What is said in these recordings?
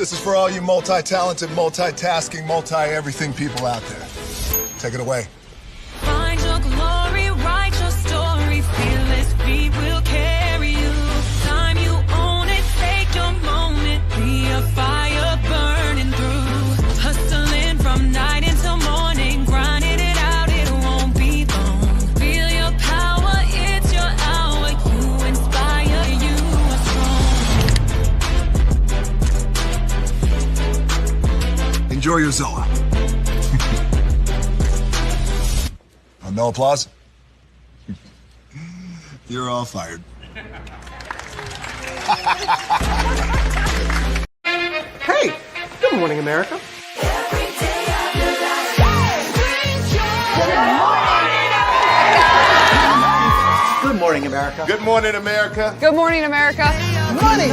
This is for all you multi-talented, multitasking, multi-everything people out there. Take it away. Find your glory, write your story, fearless, we will carry you. Time you own it, take your moment, be a fire burning through. Hustling from night until morning, grinding it out, it won't be long. Feel your power, it's your hour, you inspire, you are strong. Enjoy your Zoa. No applause? You're all fired. Hey, good morning, America. Good morning, America. Good morning, America. Good morning, America. Money.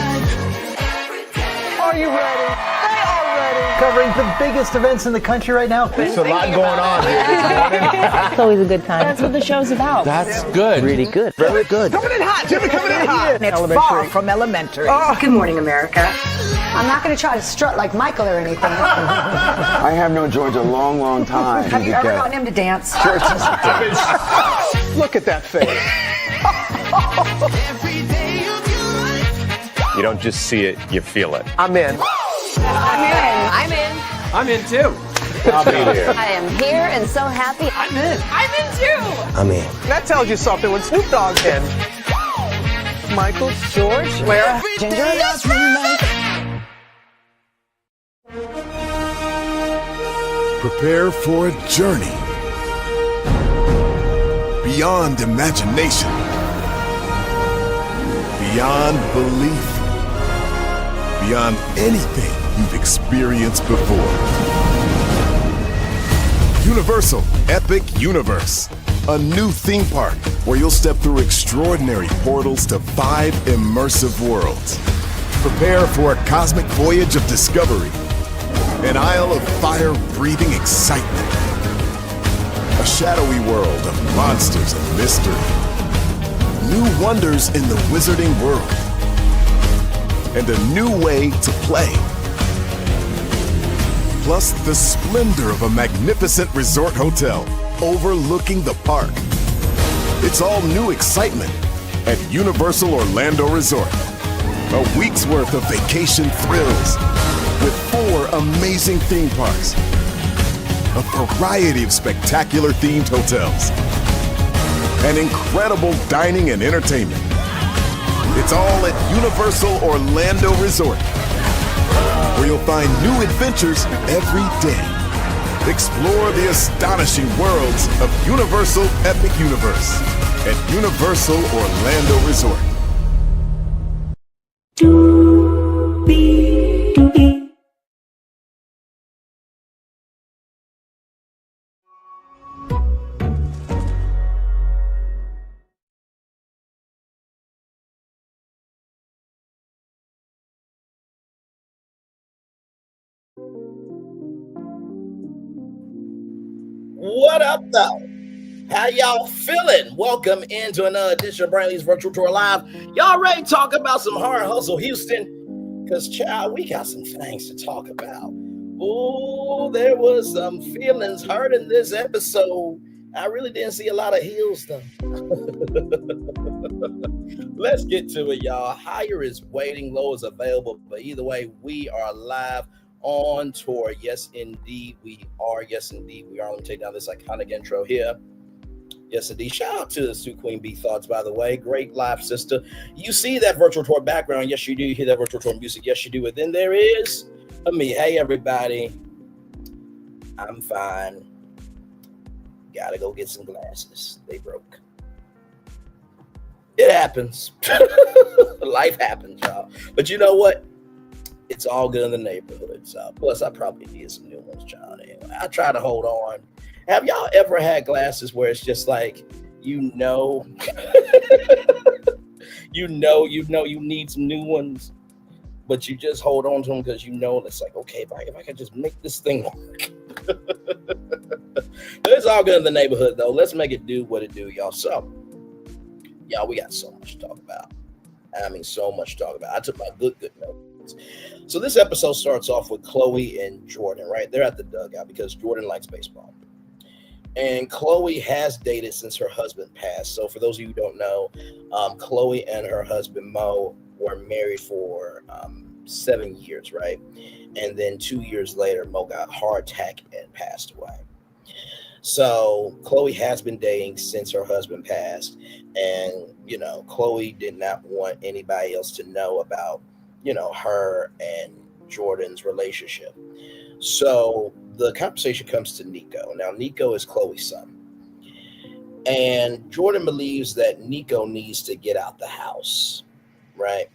Are you ready? They are ready. Covering the biggest events in the country right now. There's a lot going on here this morning. It's always a good time. That's what the show's about. That's good. Really good. Very good. Coming in hot. Jimmy coming in hot. It's far from elementary. Oh. Good morning, America. I'm not going to try to strut like Michael or anything. I have known George a long, long time. Have you ever gotten him to dance? Look at that face. You don't just see it, you feel it. I'm in. I'm in. I'm in too. I'll be there. I am here and so happy. I'm in. I'm in too. I'm in. That tells you something when Snoop Dogg's in. Michael, George, Lara, Ginger. Prepare for a journey beyond imagination, beyond belief, beyond anything you've experienced before. Universal Epic Universe, a new theme park where you'll step through extraordinary portals to 5 immersive worlds. Prepare for a cosmic voyage of discovery, an isle of fire-breathing excitement, a shadowy world of monsters and mystery, new wonders in the wizarding world, and a new way to play. Plus the splendor of a magnificent resort hotel overlooking the park. It's all new excitement at Universal Orlando Resort. A week's worth of vacation thrills with 4 amazing theme parks, a variety of spectacular themed hotels, and incredible dining and entertainment. It's all at Universal Orlando Resort, where you'll find new adventures every day. Explore the astonishing worlds of Universal Epic Universe at Universal Orlando Resort. What up, though? How y'all feeling? Welcome into another edition of Brantley's Virtual Tour Live. Y'all ready to talk about some hard hustle, Houston? Because, child, we got some things to talk about. Oh, there was some feelings hurt in this episode. I really didn't see a lot of heels, though. Let's get to it, y'all. Higher is waiting, low is available. But either way, we are live on tour. Yes, indeed, we are. Yes, indeed, we are. Let me take down this iconic intro here. Yes, indeed. Shout out to the Sue Queen B Thoughts, by the way. Great live sister. You see that virtual tour background. Yes, you do. You hear that virtual tour music. Yes, you do. And then there is me. Hey, everybody. I'm fine. Gotta go get some glasses. They broke. It happens. Life happens, y'all. But you know what? It's all good in the neighborhood. So, plus, I probably need some new ones, child. Anyway, I try to hold on. Have y'all ever had glasses where it's just like, you know you need some new ones, but you just hold on to them because you know it's like, okay, if I can just make this thing work. It's all good in the neighborhood, though. Let's make it do what it do, y'all. So, y'all, we got so much to talk about. I mean, so much to talk about. I took my good note. So this episode starts off with Chloe and Jordan, right? They're at the dugout because Jordan likes baseball. And Chloe has dated since her husband passed. So for those of you who don't know, Chloe and her husband Mo were married for 7 years, right? And then 2 years later, Mo got a heart attack and passed away. So Chloe has been dating since her husband passed. And, you know, Chloe did not want anybody else to know about, you know, her and Jordan's relationship. So the conversation comes to Nieko. Now, Nieko is Chloe's son. And Jordan believes that Nieko needs to get out the house, right?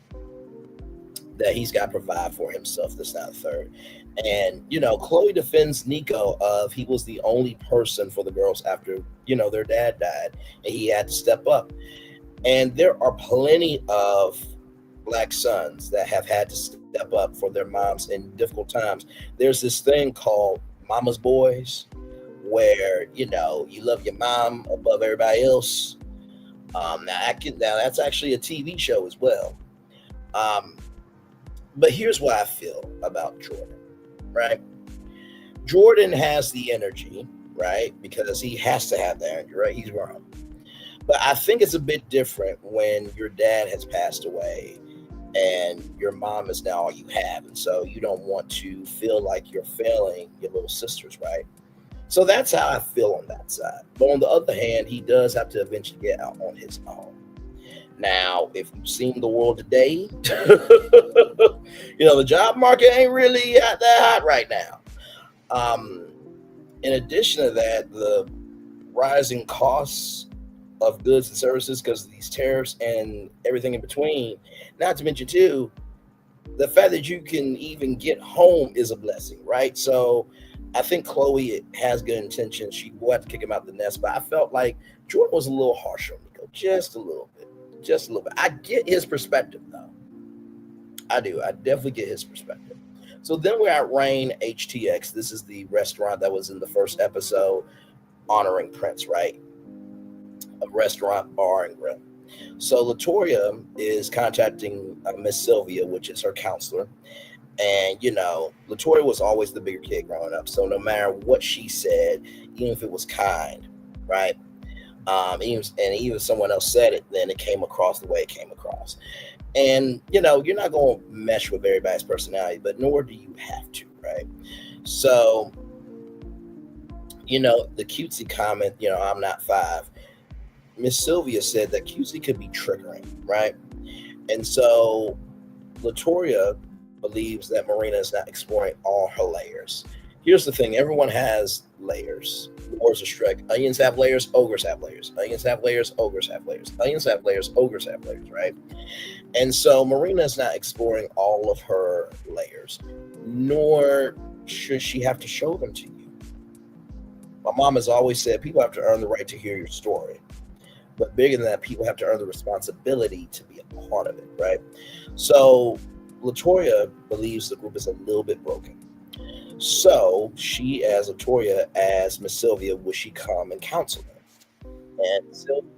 That he's got to provide for himself, this, that, and third. And, you know, Chloe defends Nieko of he was the only person for the girls after, you know, their dad died, and he had to step up. And there are plenty of Black sons that have had to step up for their moms in difficult times. There's this thing called mama's boys, where, you know, you love your mom above everybody else. Now that's actually a TV show as well. But here's what I feel about Jordan, right? Jordan has the energy, right? Because he has to have the energy, right? He's grown. But I think it's a bit different when your dad has passed away and your mom is now all you have. And so you don't want to feel like you're failing your little sisters, right? So that's how I feel on that side. But on the other hand, he does have to eventually get out on his own. Now, if you've seen the world today, you know, the job market ain't really that hot right now. In addition to that, the rising costs of goods and services because of these tariffs and everything in between, not to mention too, the fact that you can even get home is a blessing, right? So I think Chloe has good intentions. She will have to kick him out the nest, but I felt like Jordan was a little harsh on Nieko, just a little bit. I get his perspective though. I do. I definitely get his perspective. So then we're at Rain HTX. This is the restaurant that was in the first episode honoring Prince, right? A restaurant, bar, and grill. So Latoya is contacting Miss Sylvia, which is her counselor. And, you know, Latoya was always the bigger kid growing up. So no matter what she said, even if it was kind, right? Even if someone else said it, then it came across the way it came across. And, you know, you're not going to mesh with everybody's personality, but nor do you have to, right? So, you know, the cutesy comment, you know, I'm not 5. Miss Sylvia said that cutesy could be triggering, right? And so Latoya believes that Murenna is not exploring all her layers. Here's the thing. Everyone has layers. Lords of Shrek. Onions have layers. Ogres have layers. Onions have layers. Ogres have layers. Onions have layers. Ogres have layers, right? And so Murenna is not exploring all of her layers, nor should she have to show them to you. My mom has always said people have to earn the right to hear your story. But bigger than that, people have to earn the responsibility to be a part of it, right? So Latoya believes the group is a little bit broken. So she, as Latoya, as Miss Sylvia, would she come and counsel her? And Sylvia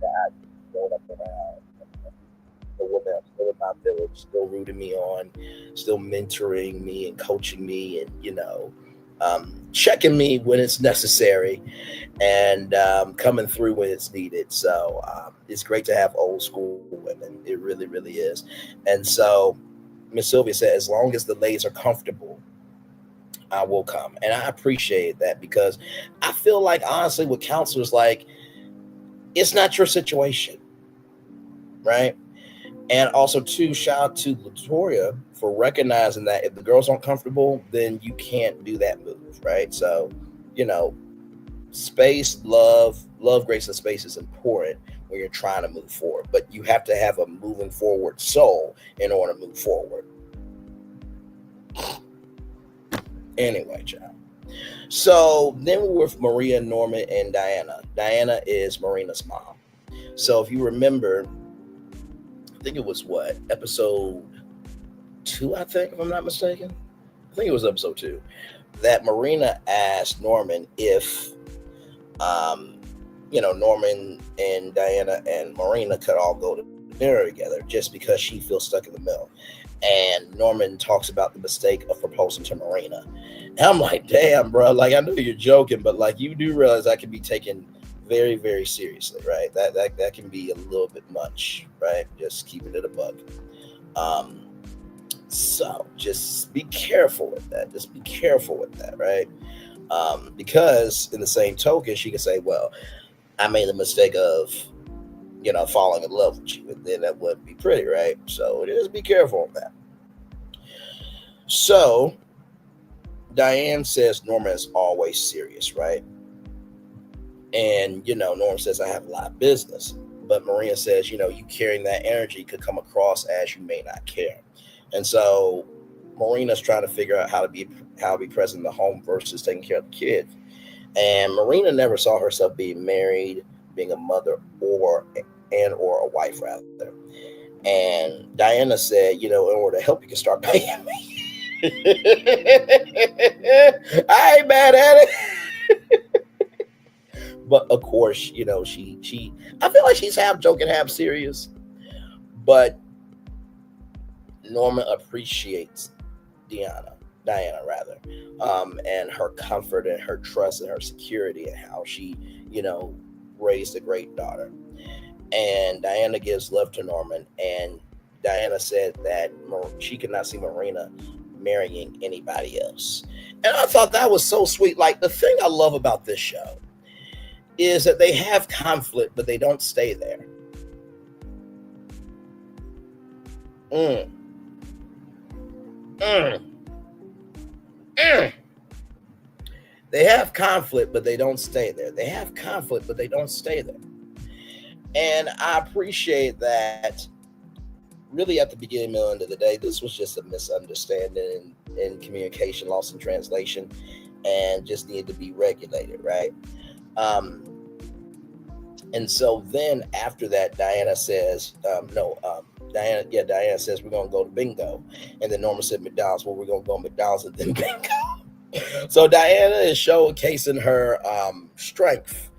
that growing up around the women still in my village, still rooting me on, still mentoring me and coaching me, and, you know, checking me when it's necessary, and coming through when it's needed. So it's great to have old school women. It really, really is. And so Miss Sylvia said, as long as the ladies are comfortable, I will come. And I appreciate that, because I feel like, honestly, with counselors, like, it's not your situation, right? And also, too, shout out to Latoya for recognizing that if the girls aren't comfortable, then you can't do that move, right? So, you know, space, love, grace, and space is important when you're trying to move forward. But you have to have a moving forward soul in order to move forward. Anyway, child. So then we're with Maria, Norman, and Diana. Diana is Murenna's mom. So if you remember, I think it was episode 2, I think, if I'm not mistaken. I think it was episode 2, that Murenna asked Norman if Norman and Diana and Murenna could all go to dinner together just because she feels stuck in the middle. And Norman talks about the mistake of proposing to Murenna. And I'm like, damn, bro. Like, I know you're joking, but like, you do realize that can be taken very, very seriously, right? That can be a little bit much, right? Just keeping it a buck. So just be careful with that. Just be careful with that, right? Because in the same token, she could say, well, I made the mistake of, falling in love with you, and then that wouldn't be pretty, right? So just be careful on that. So Diane says Norman is always serious, right? And, Norman says, I have a lot of business. But Maria says, you carrying that energy could come across as you may not care. And so Marina's trying to figure out how to be present in the home versus taking care of the kids. And Murenna never saw herself being married, being a mother, or a wife, rather. And Diana said, in order to help, you can start paying me. I ain't mad at it. But of course, she I feel like she's half joking, half serious. But Norman appreciates Diana rather, and her comfort and her trust and her security and how she, raised a great daughter. And Diana gives love to Norman, and Diana said that she could not see Murenna marrying anybody else. And I thought that was so sweet. Like, the thing I love about this show is that they have conflict, but they don't stay there. They have conflict, but they don't stay there. They have conflict, but they don't stay there. And I appreciate that. Really, at the beginning and end of the day, this was just a misunderstanding in communication, lost in translation, and just needed to be regulated, right? And so then after that, Diana says, Diana says, we're going to go to bingo. And then Norman said McDonald's. Well, we're going to go to McDonald's and then bingo. So Diana is showcasing her strength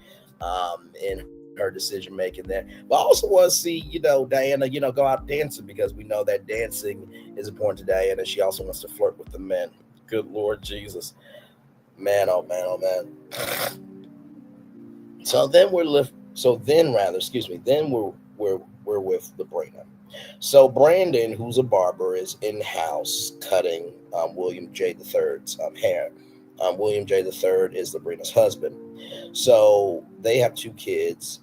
in her decision making there. But I also want to see, Diana, go out dancing, because we know that dancing is important to Diana. She also wants to flirt with the men. Good Lord Jesus. Man, oh man, oh man. Then we're with Labrina. So Brandon, who's a barber, is in-house cutting William J. III's hair. William J. III is Labrina's husband. So they have two kids,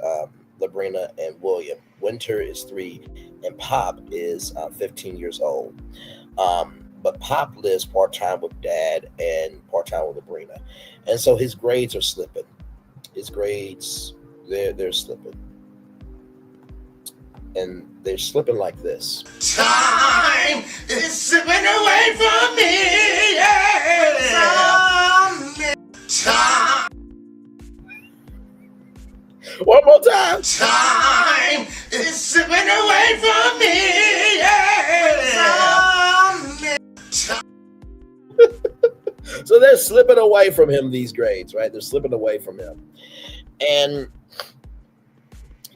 Labrina and William. Winter is 3, and Pop is 15 years old. But Pop lives part-time with Dad and part-time with Labrina. And so his grades are slipping. His grades, they're slipping. And they're slipping like this. Time is slipping away from me. Yeah. Time. One more time. Time is slipping away from me. Yeah. So they're slipping away from him, these grades, right? They're slipping away from him. And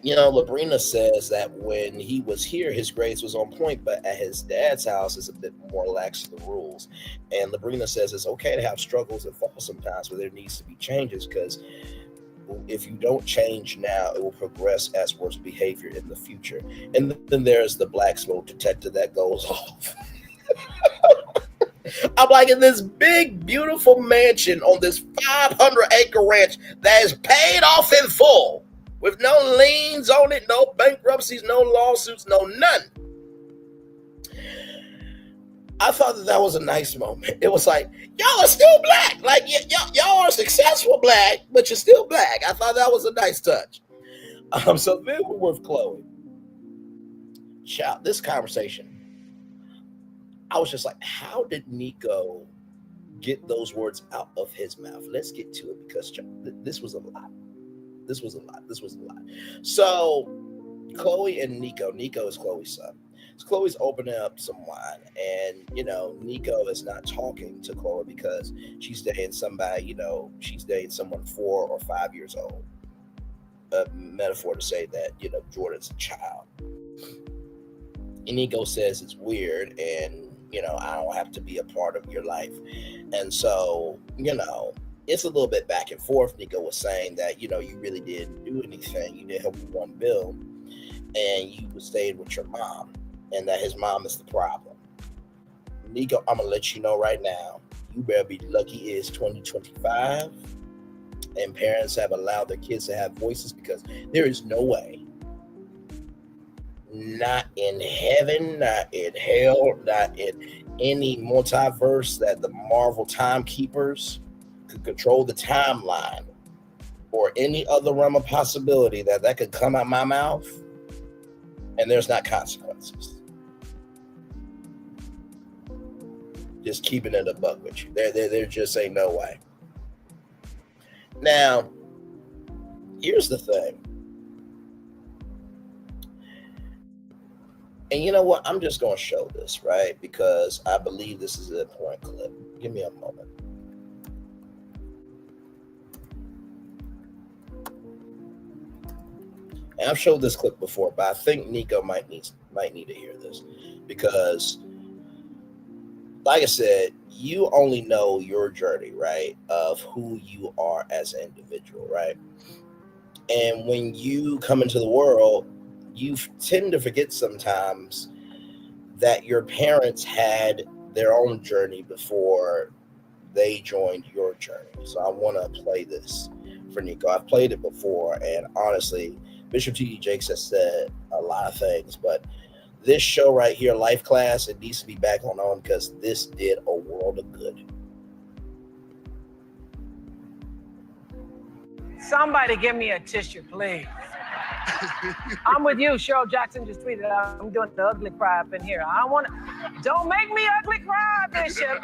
Labrina says that when he was here, his grades was on point, but at his dad's house, it's a bit more lax to the rules. And Labrina says it's okay to have struggles and falls sometimes, but there needs to be changes, because if you don't change now, it will progress as worse behavior in the future. And then there's the black smoke detector that goes off. I'm like, in this big, beautiful mansion on this 500-acre ranch that is paid off in full, with no liens on it, no bankruptcies, no lawsuits, no none. I thought that was a nice moment. It was like, y'all are still black. Like, y'all are successful black, but you're still black. I thought that was a nice touch. So then we're with Chloe. Child, this conversation, I was just like, how did Nieko get those words out of his mouth? Let's get to it, because this was a lot. This was a lot. So Chloe and Nieko is Chloe's son. So Chloe's opening up some wine, and Nieko is not talking to Chloe because she's dating somebody, she's dating someone 4 or 5 years old. a metaphor to say that, Jordan's a child. And Nieko says it's weird and, I don't have to be a part of your life. And so, it's a little bit back and forth. Nieko was saying that, you really didn't do anything. You didn't help with one bill and you stayed with your mom and that his mom is the problem. Nieko, I'm going to let you know right now, you better be lucky it's 2025 and parents have allowed their kids to have voices, because there is no way, not in heaven, not in hell, not in any multiverse, that the Marvel timekeepers could control the timeline or any other realm of possibility that could come out my mouth and there's not consequences. Just keeping it a buck with you. There just ain't no way. Now, here's the thing. And you know what? I'm just going to show this, right? Because I believe this is an important clip. Give me a moment. And I've showed this clip before, but I think Nieko might need to hear this, because like I said, you only know your journey, right, of who you are as an individual, right? And when you come into the world, you tend to forget sometimes that your parents had their own journey before they joined your journey. So I want to play this for Nieko. I've played it before, and honestly, Bishop T.D. Jakes has said a lot of things, but this show right here, Life Class, it needs to be back on because this did a world of good. Somebody give me a tissue, please. I'm with you. Cheryl Jackson just tweeted out, I'm doing the ugly cry up in here. I don't want to. Don't make me ugly cry, Bishop.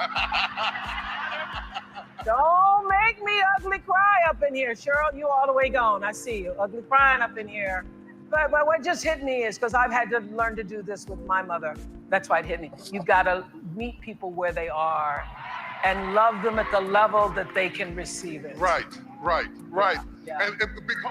Don't make me ugly cry up in here. Cheryl, you all the way gone. I see you. Ugly crying up in here. But what just hit me is, because I've had to learn to do this with my mother. That's why it hit me. You've got to meet people where they are and love them at the level that they can receive it. Right. Yeah.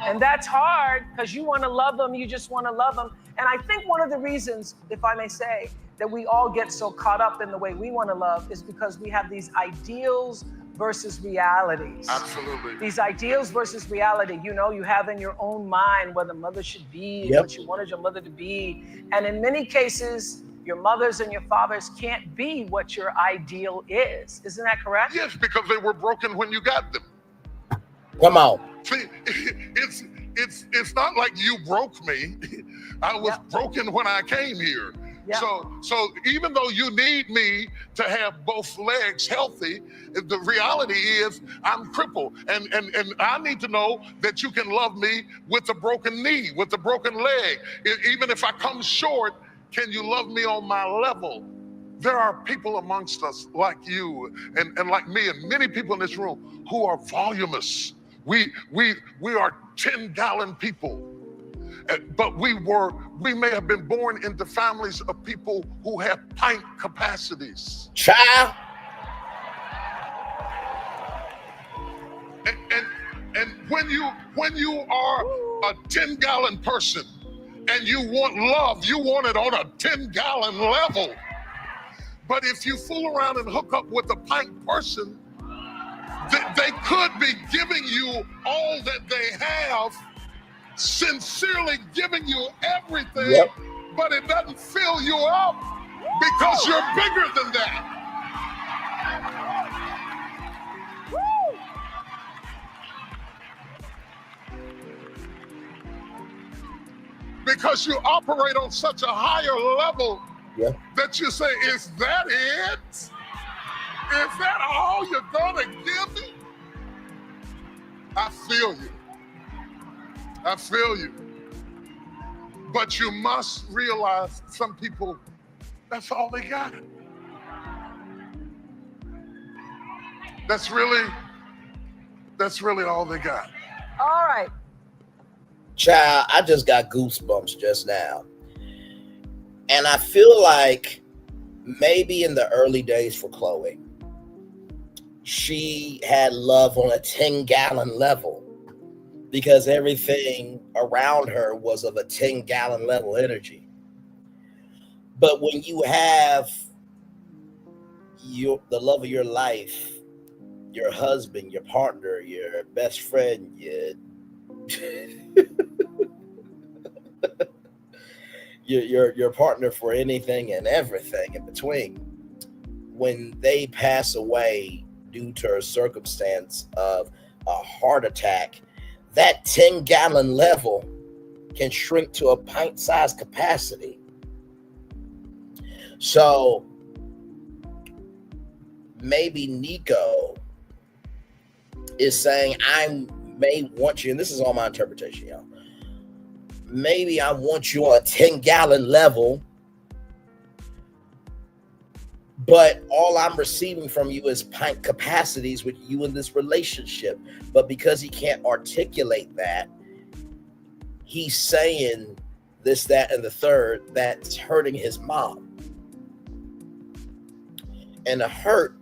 And that's hard, because you want to love them. You just want to love them. And I think one of the reasons, if I may say, that we all get so caught up in the way we want to love is because we have these ideals versus realities. Absolutely. These ideals versus reality, you have in your own mind what a mother should be, what you wanted your mother to be. And in many cases, your mothers and your fathers can't be what your ideal is. Isn't that correct? Yes, because they were broken when you got them. Come on. See, it's not like you broke me. I was broken when I came here. Yeah. So even though you need me to have both legs healthy, the reality is I'm crippled. And I need to know that you can love me with a broken knee, with a broken leg. Even if I come short, can you love me on my level? There are people amongst us like you and like me and many people in this room who are voluminous. We are 10-gallon people. But we may have been born into families of people who have pint capacities. Child. And when you are a 10-gallon person and you want love, you want it on a 10-gallon level. But if you fool around and hook up with a pint person, they could be giving you all that they have, sincerely giving you everything, but it doesn't fill you up because you're bigger than that. Because you operate on such a higher level that you say, is that it? Is that all you're gonna give me? I feel you. I feel you. But you must realize some people, that's all they got. That's really all they got. All right. Child, I just got goosebumps just now. And I feel like maybe in the early days for Chloe, she had love on a 10-gallon level. because everything around her was of a 10-gallon level energy. But when you have the love of your life, your husband, your partner, your best friend, your partner for anything and everything in between, when they pass away due to a circumstance of a heart attack, that 10-gallon level can shrink to a pint-sized capacity. So maybe Nieko is saying, I may want you, and this is all my interpretation, y'all. Maybe I want you on a 10-gallon level, but all I'm receiving from you is pint capacities with you in this relationship. But because he can't articulate that, he's saying this, that, and the third that's hurting his mom. And the hurt,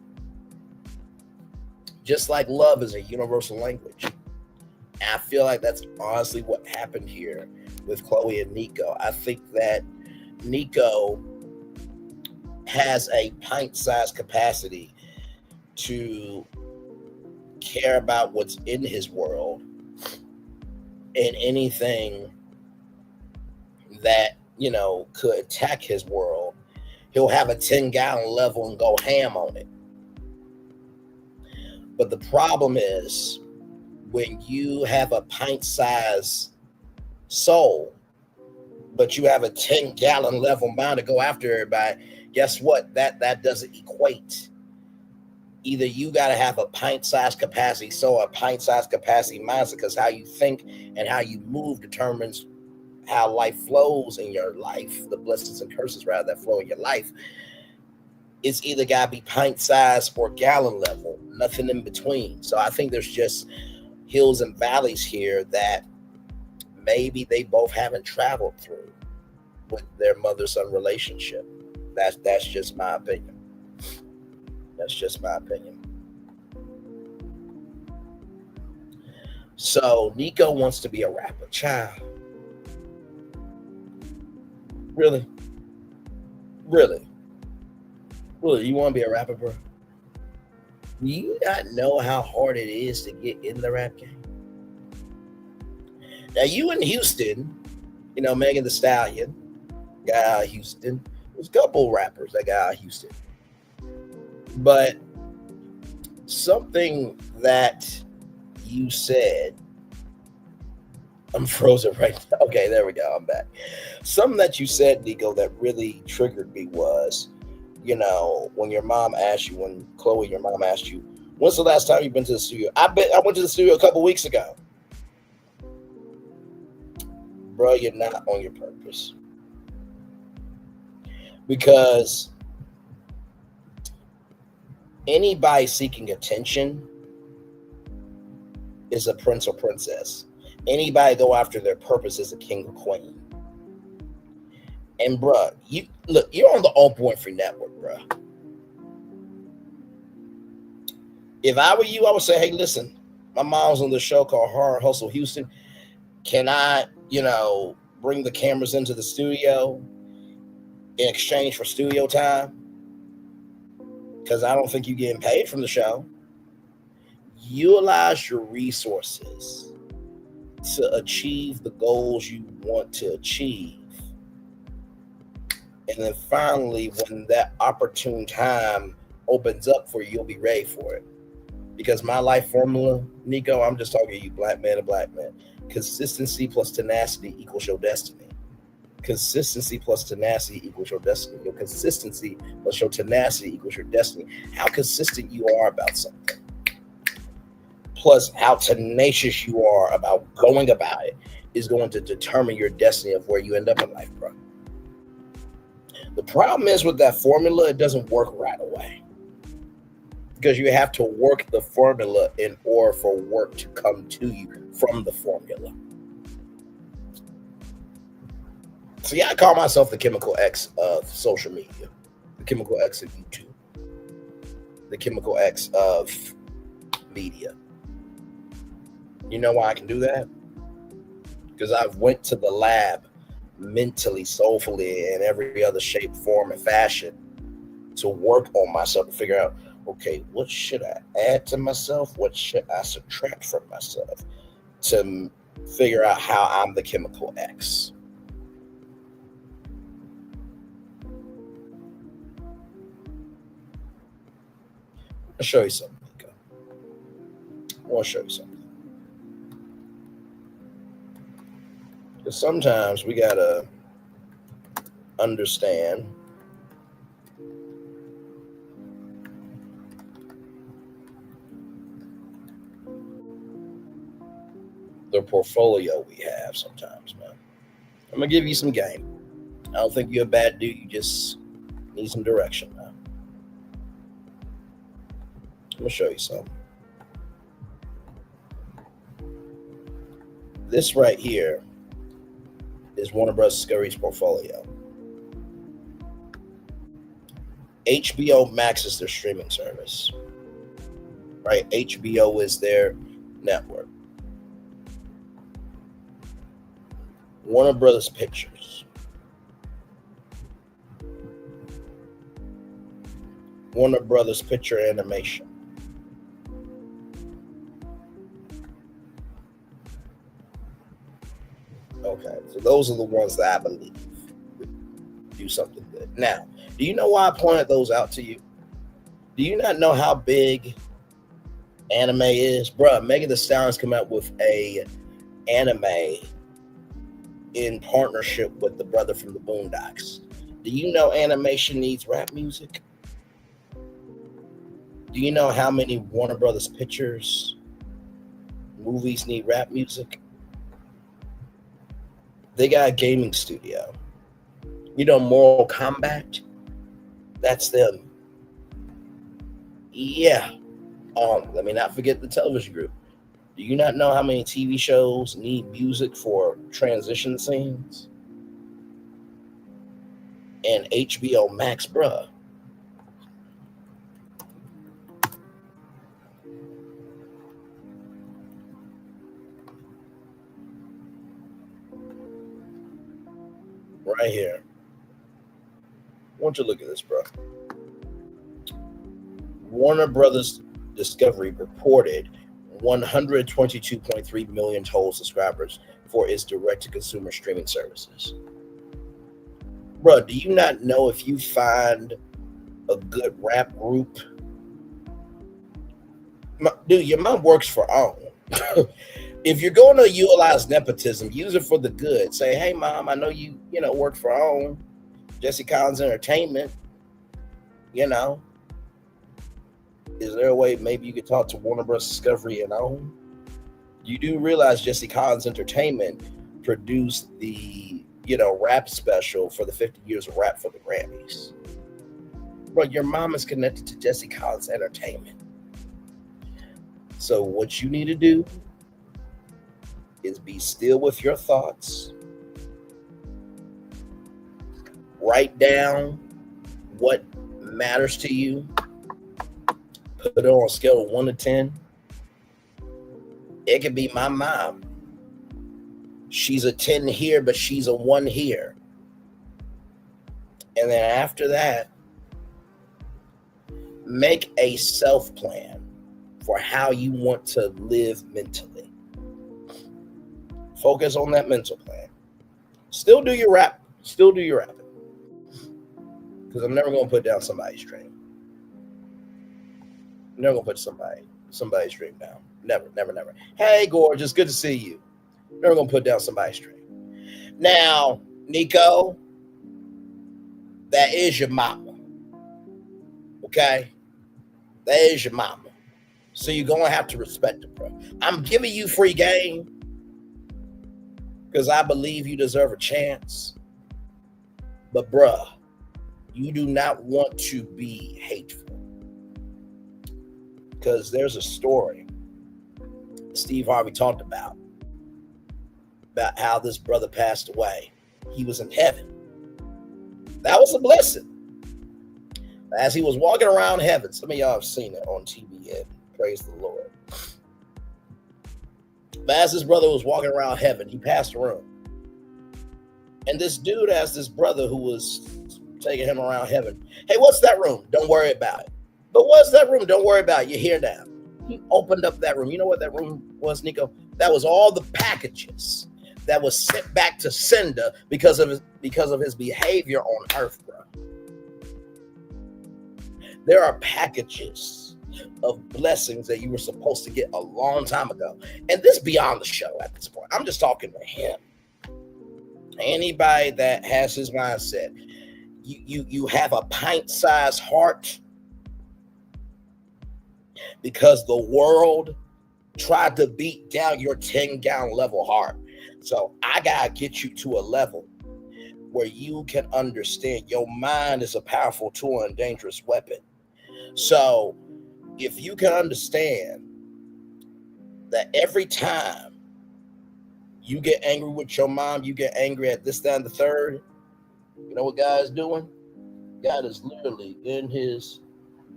just like love, is a universal language. And I feel like that's honestly what happened here with Chloe and Nieko. I think that Nieko has a pint-sized capacity to care about what's in his world, and anything that, could attack his world, he'll have a 10-gallon level and go ham on it. But the problem is, when you have a pint-sized soul, but you have a 10-gallon level mind to go after everybody, guess what? That doesn't equate. Either you got to have a pint-sized capacity, so a pint-sized capacity mindset, because how you think and how you move determines how life flows in your life, the blessings and curses, rather, that flow in your life. It's either got to be pint-sized or gallon level, nothing in between. So I think there's just hills and valleys here that maybe they both haven't traveled through with their mother-son relationship. That's just my opinion. That's just my opinion. So Nieko wants to be a rapper. Child. Really? Really? Really? You want to be a rapper, bro? Do you not know how hard it is to get in the rap game? Now, you in Houston, Megan Thee Stallion got out of Houston. There's a couple rappers that got out of Houston. But something that you said, I'm frozen right now. Okay, there we go. I'm back. Something that you said, Nieko, that really triggered me was, when your mom asked you, when Chloe, your mom asked you, when's the last time you've been to the studio? I went to the studio a couple weeks ago. Bro, you're not on your purpose. Because anybody seeking attention is a prince or princess. Anybody go after their purpose is a king or queen. And bruh, you're on the On Point Free Network, bruh. If I were you, I would say, hey, listen, my mom's on the show called Hard Hustle Houston. Can I, bring the cameras into the studio in exchange for studio time? Because I don't think you're getting paid from the show. Utilize your resources to achieve the goals you want to achieve. And then finally, when that opportune time opens up for you, you'll be ready for it. Because my life formula, Nieko, I'm just talking to you, black man to black man. Consistency plus tenacity equals your destiny. Consistency plus tenacity equals your destiny. Your consistency plus your tenacity equals your destiny. How consistent you are about something, plus how tenacious you are about going about it, is going to determine your destiny of where you end up in life, bro. The problem is with that formula, it doesn't work right away. Because you have to work the formula in order for work to come to you from the formula. So yeah, I call myself the chemical X of social media, the chemical X of YouTube, the chemical X of media. You know why I can do that? because I've went to the lab mentally, soulfully, in every other shape, form, and fashion to work on myself to figure out, okay, what should I add to myself? What should I subtract from myself to figure out how I'm the chemical X? I'll show you something, Nieko. I want to show you something. Because sometimes we got to understand the portfolio we have sometimes, man. I'm going to give you some game. I don't think you're a bad dude. You just need some direction, man. I'm going to show you something. This right here is Warner Bros. Discovery's portfolio. HBO Max is their streaming service, right? HBO is their network. Warner Brothers Pictures. Warner Brothers Picture Animation. Okay, so those are the ones that I believe do something good. Now, do you know why I pointed those out to you? Do you not know how big anime is? Bruh, Megan Thee Stallion's come out with a anime in partnership with the brother from the Boondocks. Do you know animation needs rap music? Do you know how many Warner Brothers Pictures movies need rap music? They got a gaming studio. You know, Mortal Kombat? That's them. Yeah. Let me not forget the television group. Do you not know how many TV shows need music for transition scenes? And HBO Max, bruh. Right here. I want you to look at this, bro. Warner Brothers Discovery reported 122.3 million total subscribers for its direct-to-consumer streaming services. Bro, do you not know if you find a good rap group? Dude, your mom works for OWN. If you're going to utilize nepotism, use it for the good. Say, hey, mom, I know you work for OWN, Jesse Collins Entertainment. You know, is there a way maybe you could talk to Warner Bros. Discovery and OWN? You do realize Jesse Collins Entertainment produced the, rap special for the 50 years of rap for the Grammys. Bro, your mom is connected to Jesse Collins Entertainment. So what you need to do is be still with your thoughts. Write down what matters to you. Put it on a scale of 1 to 10. It could be my mom. She's a 10 here, but she's a 1 here. And then after that, make a self plan for how you want to live mentally. Focus on that mental plan. Still do your rap. Still do your rapping. Because I'm never going to put down somebody's dream. I'm never going to put somebody's dream down. Never, never, never. Hey, gorgeous. Good to see you. Never going to put down somebody's dream. Now, Nieko, that is your mama. Okay? That is your mama. So you're going to have to respect her, bro. I'm giving you free game because I believe you deserve a chance. But, bruh, you do not want to be hateful. Because there's a story Steve Harvey talked about how this brother passed away. He was in heaven. That was a blessing. As he was walking around heaven, some of y'all have seen it on TV, and praise the Lord. But as his brother was walking around heaven, he passed the room. And this dude asked this brother who was taking him around heaven, hey, what's that room? Don't worry about it. But what's that room? Don't worry about it. You're here now. He opened up that room. You know what that room was, Nieko? That was all the packages that was sent back to sender because of his behavior on earth, bro. There are packages of blessings that you were supposed to get a long time ago. And this beyond the show at this point. I'm just talking to him. Anybody that has his mindset, you have a pint-sized heart because the world tried to beat down your 10-gallon level heart. So I gotta get you to a level where you can understand your mind is a powerful tool and dangerous weapon. So if you can understand that every time you get angry with your mom, you get angry at this, that, and the third, you know what God is doing? God is literally in his,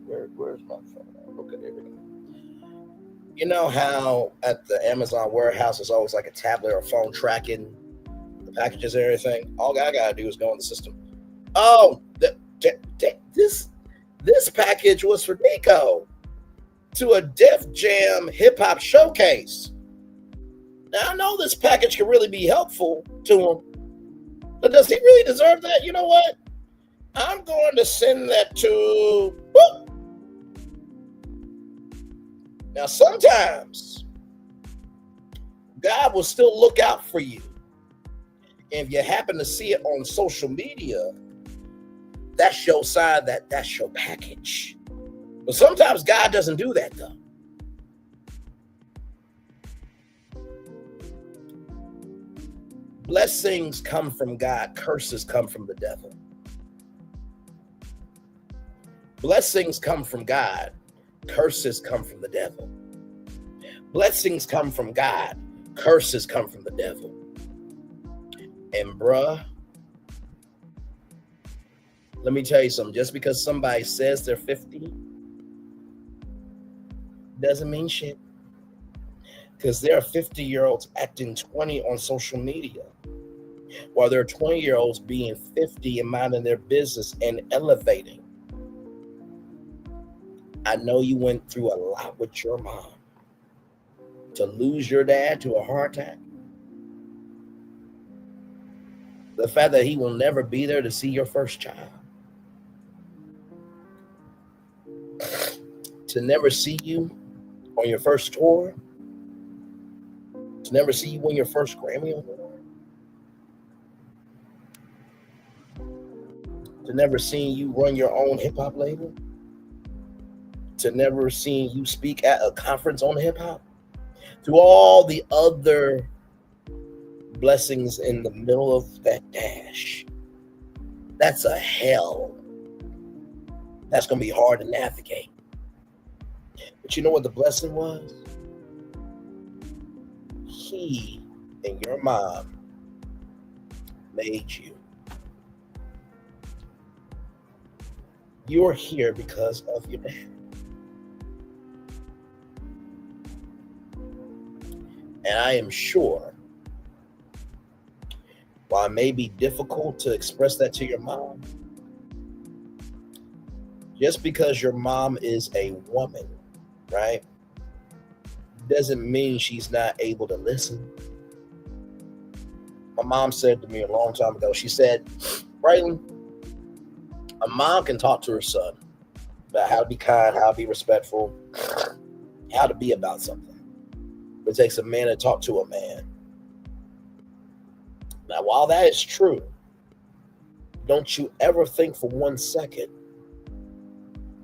where's my phone? Okay, there we go. You know how at the Amazon warehouse there's always like a tablet or a phone tracking the packages and everything? All I gotta do is go in the system. Oh, this package was for Nieko to a Def Jam hip hop showcase. Now I know this package can really be helpful to him, but does he really deserve that? You know what? I'm going to send that to boop. Now, sometimes God will still look out for you. And if you happen to see it on social media, that's your sign that that's your package. But sometimes God doesn't do that, though. Blessings come from God. Curses come from the devil. Blessings come from God. Curses come from the devil. Blessings come from God. Curses come from the devil. And bruh, let me tell you something. Just because somebody says they're 50 doesn't mean shit. Because there are 50-year-olds acting 20 on social media, while there are 20-year-olds being 50 and minding their business and elevating. I know you went through a lot with your mom. To lose your dad to a heart attack. The fact that he will never be there to see your first child. To never see you on your first tour. To never see you win your first Grammy Award. To never see you run your own hip-hop label. To never seeing you speak at a conference on hip hop, to all the other blessings in the middle of that dash. That's a hell. That's going to be hard to navigate. But you know what the blessing was? He and your mom made you. You're here because of your dad. And I am sure, while it may be difficult to express that to your mom, just because your mom is a woman, right, doesn't mean she's not able to listen. My mom said to me a long time ago, she said, Braylon, a mom can talk to her son about how to be kind, how to be respectful, how to be about something. It takes a man to talk to a man. Now, while that is true, don't you ever think for 1 second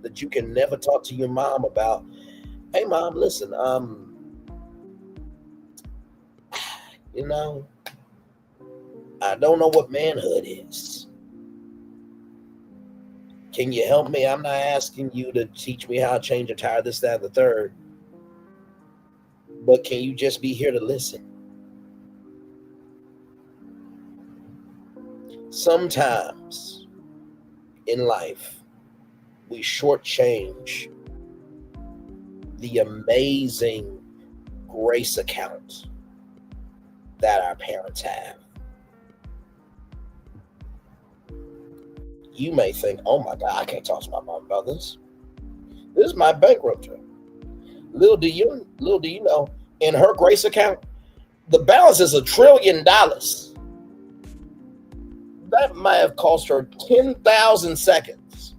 that you can never talk to your mom about, hey, mom, listen, you know, I don't know what manhood is. Can you help me? I'm not asking you to teach me how to change a tire, this, that, and the third. But can you just be here to listen? Sometimes in life, we shortchange the amazing grace account that our parents have. You may think, oh my God, I can't talk to my mom about this. This is my bankruptcy. Little do you know, in her Grace account, the balance is $1 trillion. That might have cost her 10,000 seconds.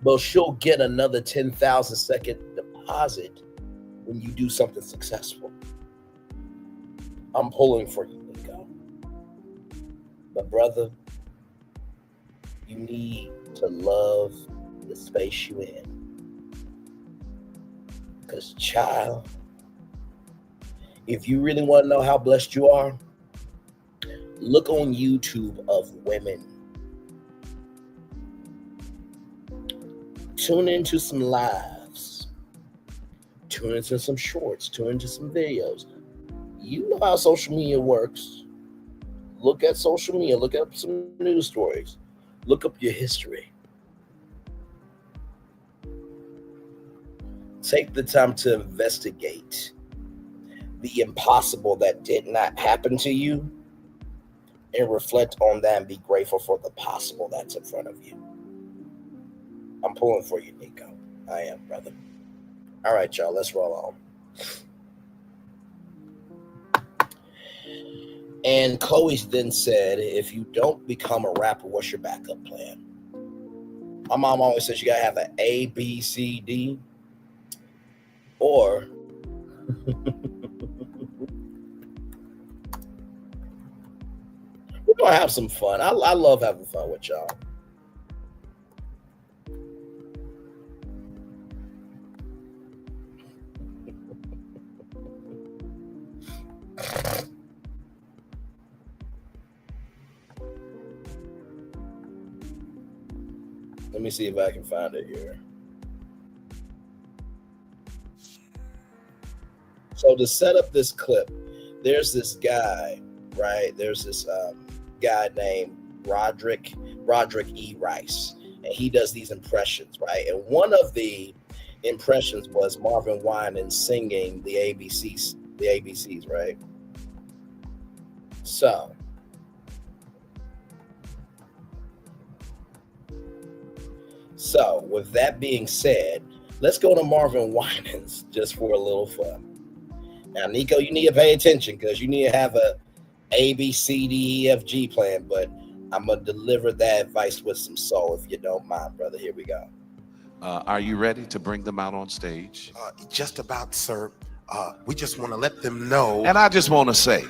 But she'll get another 10,000 second deposit when you do something successful. I'm pulling for you, Nieko. But brother, you need to love the space you're in. Because child, if you really want to know how blessed you are, look on YouTube of women. Tune into some lives. Tune into some shorts. Tune into some videos. You know how social media works. Look at social media. Look up some news stories. Look up your history. Take the time to investigate the impossible that did not happen to you and reflect on that and be grateful for the possible that's in front of you. I'm pulling for you, Nieko. I am, brother. All right, y'all, let's roll on. And Chloe then said, if you don't become a rapper, what's your backup plan? My mom always says you gotta have an A, B, C, D, or we're gonna have some fun. I love having fun with y'all. Let me see if I can find it here. So to set up this clip, there's this guy, right? There's this guy named Roderick E. Rice, and he does these impressions, right? And one of the impressions was Marvin Winans singing the ABCs, right? So with that being said, let's go to Marvin Winans just for a little fun. Now, Nieko, you need to pay attention because you need to have a A, B, C, D, E, F, G plan, but I'm going to deliver that advice with some soul if you don't mind, brother. Here we go. Are you ready to bring them out on stage? Just about, sir. We just want to let them know. And I just want to say,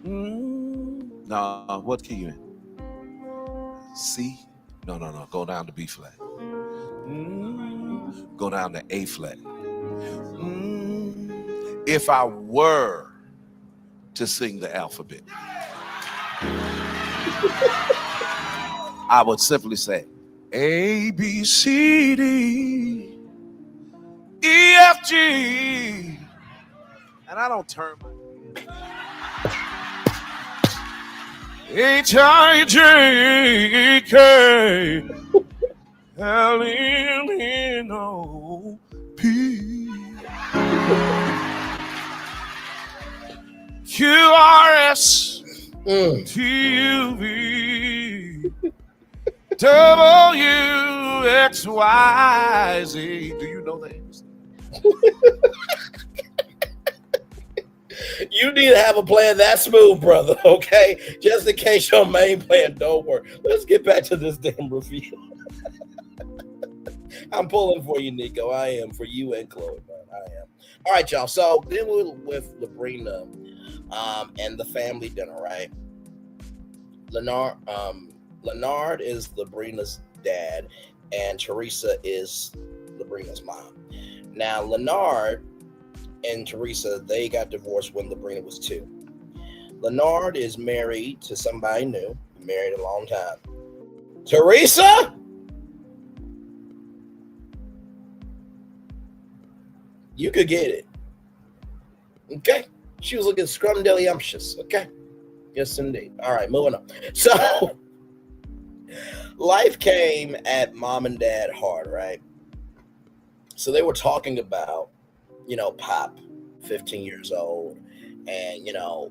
no, what key you in? C? No, go down to B flat. Go down to A flat. If I were to sing the alphabet, I would simply say A, B, C, D, E, F, G. And I don't turn my H, I, J, K, L, N, O, P, Q, R, S, T, U, V, W, X, Y, Z. Do you know names? You need to have a plan that smooth, brother, okay? Just in case your main plan don't work. Let's get back to this damn review. I'm pulling for you, Nieko. I am for you and Chloe, man. I am. All right, y'all. So then we're with Labrina and the family dinner, right? Leonard is Labrina's dad, and Teresa is Labrina's mom. Now, Leonard and Teresa, they got divorced when Labrina was 2. Leonard is married to somebody new, married a long time. Teresa? You could get it. Okay? She was looking scrumdiddlyumptious. Okay? Yes, indeed. All right, moving on. So, life came at mom and dad hard, right? So they were talking about, Pop 15 years old, and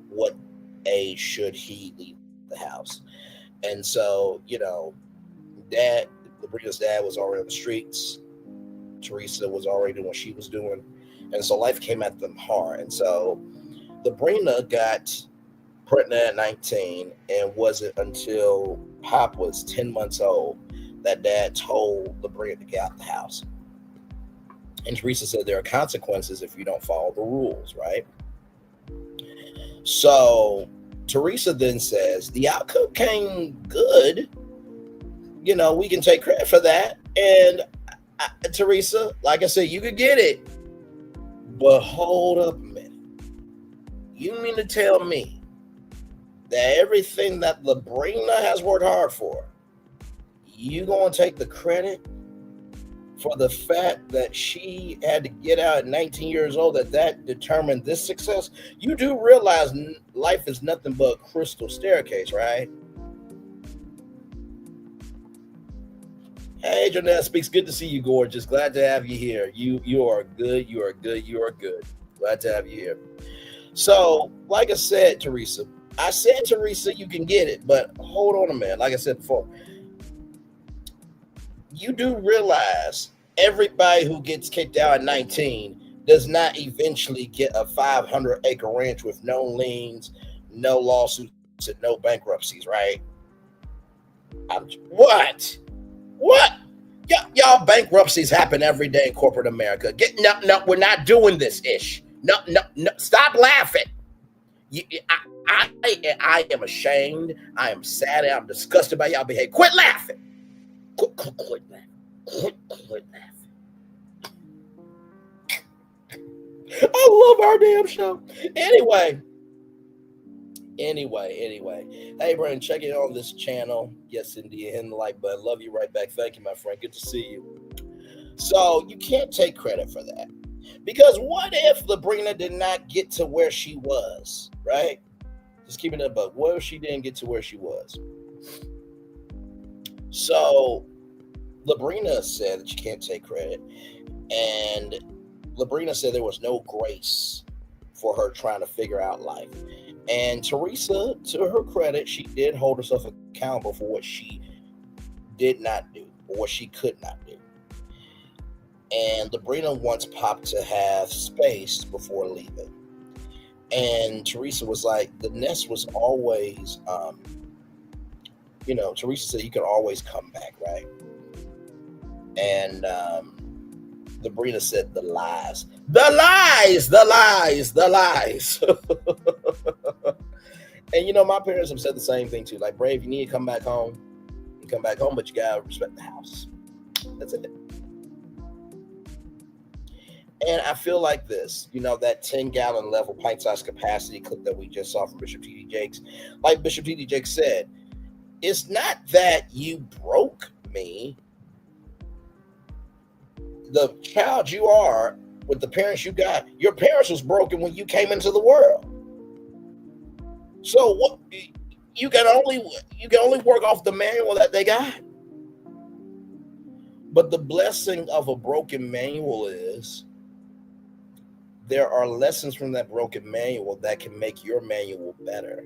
what age should he leave the house? And so Labrina's dad was already on the streets. Teresa was already doing what she was doing, and so life came at them hard. And so Labrina got pregnant at 19, and wasn't until Pop was 10 months old that Dad told Labrina to get out the house. And Teresa said there are consequences if you don't follow the rules, right? So Teresa then says the outcome came good. We can take credit for that. And Teresa, like I said, you could get it. But hold up a minute. You mean to tell me that everything that Labrina has worked hard for, you gonna take the credit for the fact that she had to get out at 19 years old, that determined this success? You do realize life is nothing but a crystal staircase, right? Hey, Jonelle Speaks, good to see you, gorgeous. Glad to have you here. You are good. You are good. You are good. Glad to have you here. So, like I said, Teresa, you can get it, but hold on a minute. Like I said before, you do realize everybody who gets kicked out at 19 does not eventually get a 500-acre ranch with no liens, no lawsuits, and no bankruptcies, right? What? Y'all bankruptcies happen every day in corporate America. No, we're not doing this ish. No, stop laughing. I am ashamed. I am sad. I'm disgusted by y'all behavior. Quit laughing. Quit laughing. Quit laughing. I love our damn show. Anyway. Hey, Brandon, check it on this channel. Yes, indeed. Hit the like button. Love you right back. Thank you, my friend. Good to see you. So you can't take credit for that. Because what if Labrina did not get to where she was, right? Just keeping it up. What if she didn't get to where she was? So Labrina said that you can't take credit. And Labrina said there was no grace for her trying to figure out life. And Teresa, to her credit, she did hold herself accountable for what she did not do or what she could not do. And Labrina wants Pop to have space before leaving. And Teresa was like, the nest was always, Teresa said you could always come back, right? And Labrina said the lies. And my parents have said the same thing too. Like, Brave, you need to come back home. You come back home, but you gotta respect the house. That's it. And I feel like this, that 10-gallon level pint-sized capacity clip that we just saw from Bishop T.D. Jakes. Like Bishop T.D. Jakes said, it's not that you broke me. The child you are with the parents you got, your parents was broken when you came into the world. So what you can only work off the manual that they got. But the blessing of a broken manual is there are lessons from that broken manual that can make your manual better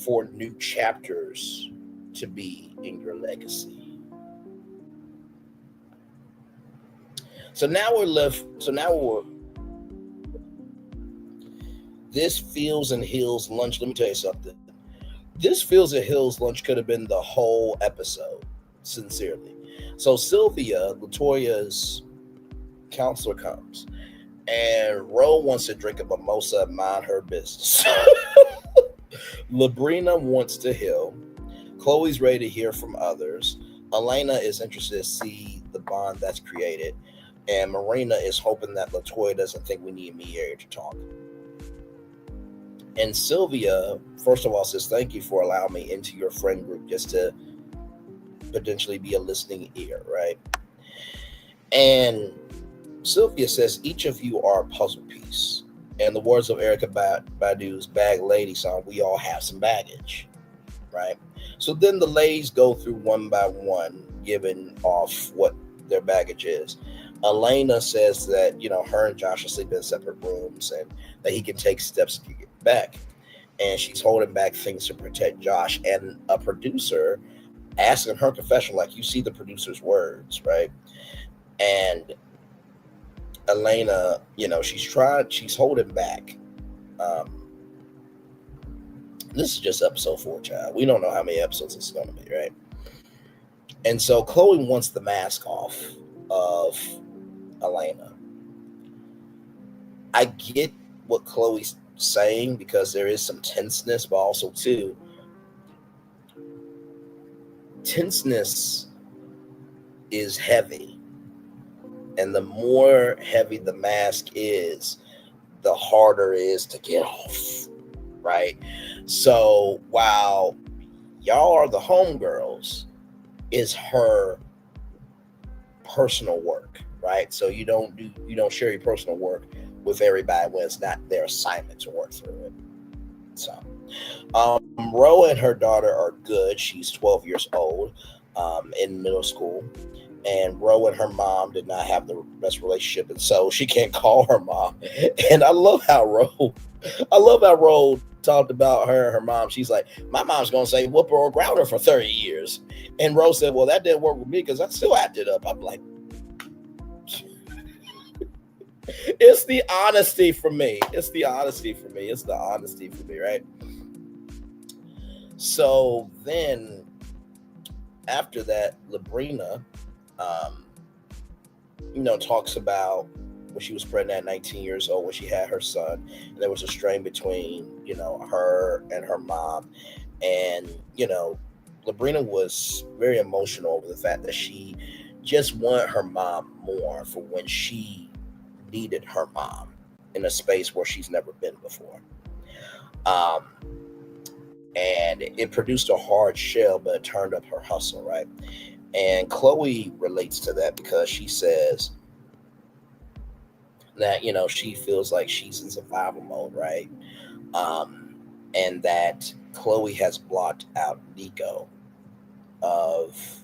for new chapters to be in your legacy. So now this Fields and Hills lunch. Let me tell you something. This Fields and Hills lunch could have been the whole episode, sincerely. So Sylvia, LaToya's counselor, comes, and Ro wants to drink a mimosa and mind her business. Labrina wants to heal. Chloe's ready to hear from others. Alaina is interested to see the bond that's created. And Murenna is hoping that LaToya doesn't think we need a mediator to talk. And Sylvia, first of all, says, thank you for allowing me into your friend group just to potentially be a listening ear, right? And Sylvia says, each of you are a puzzle piece. In the words of Erykah Badu's Bag Lady song, we all have some baggage, right? So then the ladies go through one by one, giving off what their baggage is. Alaina says that, her and Josh are sleeping in separate rooms and that he can take steps to get back. And she's holding back things to protect Josh. And a producer asking her confession, like, you see the producer's words, right? And Alaina, she's holding back. This is just episode 4, child. We don't know how many episodes it's going to be, right? And so Chloe wants the mask off of Alaina. I get what Chloe's saying because there is some tenseness, but also too, tenseness is heavy, and the more heavy the mask is, the harder it is to get off, right? So while y'all are the homegirls, is her personal work, right? So you don't share your personal work with everybody when it's not their assignment to work through it. So Ro and her daughter are good. She's 12 years old, in middle school, and Ro and her mom did not have the best relationship, and so she can't call her mom. And I love how Ro talked about her and her mom. She's like, my mom's gonna say whoop her or ground her for 30 years. And Ro said, well, that didn't work with me because I still acted up. I'm like, it's the honesty for me. It's the honesty for me, right? So then after that, Labrina, talks about when she was pregnant at 19 years old, when she had her son, and there was a strain between, her and her mom. And, Labrina was very emotional over the fact that she just wanted her mom more for when she needed her mom in a space where she's never been before. And it produced a hard shell, but it turned up her hustle, right? And Chloe relates to that because she says that, she feels like she's in survival mode, right? And that Chloe has blocked out Nieko of,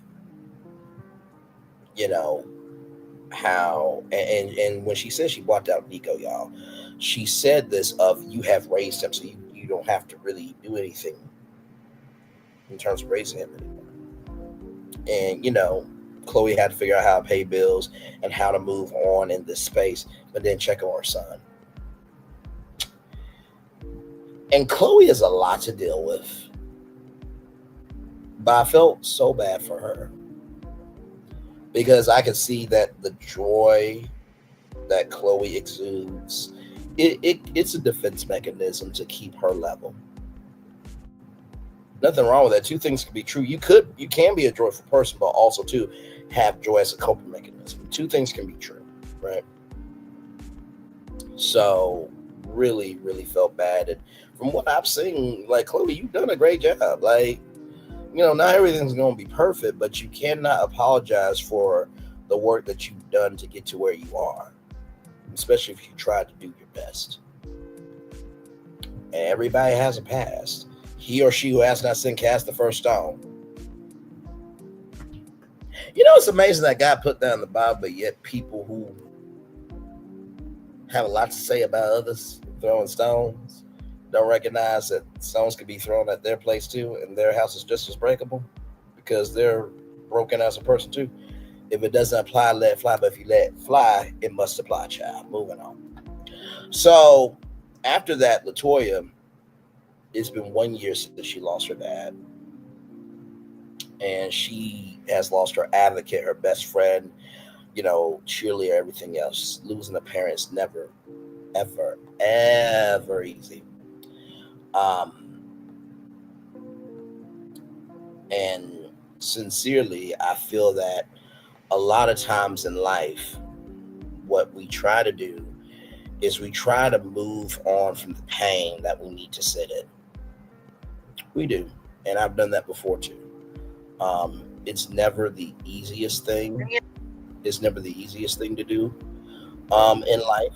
how, and when she says she blocked out Nieko, y'all, she said this of, you have raised him, so you don't have to really do anything in terms of raising him anymore. And, Chloe had to figure out how to pay bills and how to move on in this space, but then check on her son. And Chloe has a lot to deal with, but I felt so bad for her because I could see that the joy that Chloe exudes, it's a defense mechanism to keep her level. Nothing wrong with that. Two things can be true. You can be a joyful person, but also too have joy as a coping mechanism. Two things can be true, right? So really, really felt bad. And from what I've seen, like, Chloe, you've done a great job. Like, not everything's going to be perfect, but you cannot apologize for the work that you've done to get to where you are, especially if you tried to do your best. And everybody has a past. He or she who has not sinned cast the first stone. It's amazing that God put that in the Bible, but yet people who have a lot to say about others throwing stones don't recognize that stones can be thrown at their place too, and their house is just as breakable because they're broken as a person too. If it doesn't apply, let it fly. But if you let it fly, it must apply, child. Moving on. So after that, Latoya, it's been 1 year since she lost her dad. And she has lost her advocate, her best friend, cheerleader, everything else. Losing a parent's never, ever, ever easy. And sincerely, I feel that a lot of times in life, what we try to do is we try to move on from the pain that we need to sit in. We do. And I've done that before too. It's never the easiest thing. It's never the easiest thing to do in life.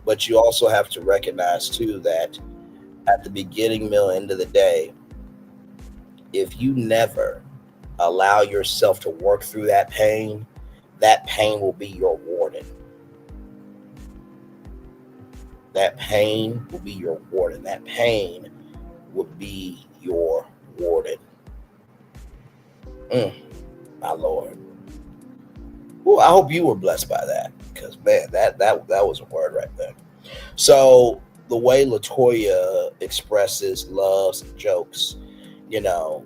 But you also have to recognize too that at the beginning, middle, end of the day, if you never allow yourself to work through that pain, that pain will be your warden. That pain will be your warden. That pain will be your warden. My Lord. Well, I hope you were blessed by that, because man, that was a word right there. So the way LaToya expresses, loves, and jokes, you know,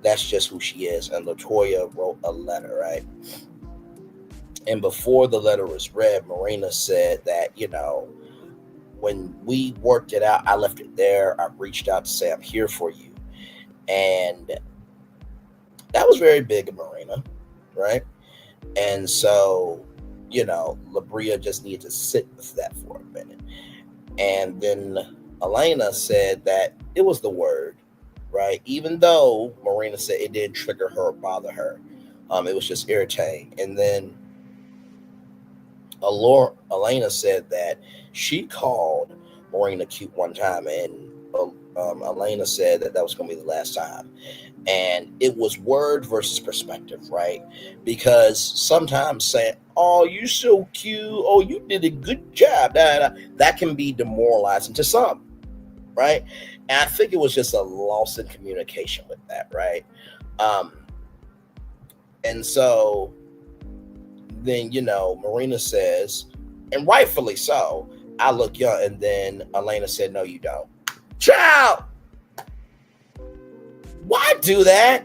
that's just who she is. And LaToya wrote a letter, right? And before the letter was read, Murenna said that, you know, when we worked it out, I left it there. I reached out to say I'm here for you. And that was very big of Murenna, right? And so, you know, Labria just needed to sit with that for a minute. And then Alaina said that it was the word, right? Even though Murenna said it didn't trigger her or bother her. It was just irritating. And then Alaina said that she called Murenna cute one time, and Alaina said that was going to be the last time. And it was word versus perspective, right? Because sometimes saying, "Oh, you're so cute," "Oh, you did a good job," that can be demoralizing to some, right? And I think it was just a loss in communication with that, right? And so then, you know, Murenna says, and rightfully so, "I look young." And then Alaina said, "No, you don't." Child! Why do that?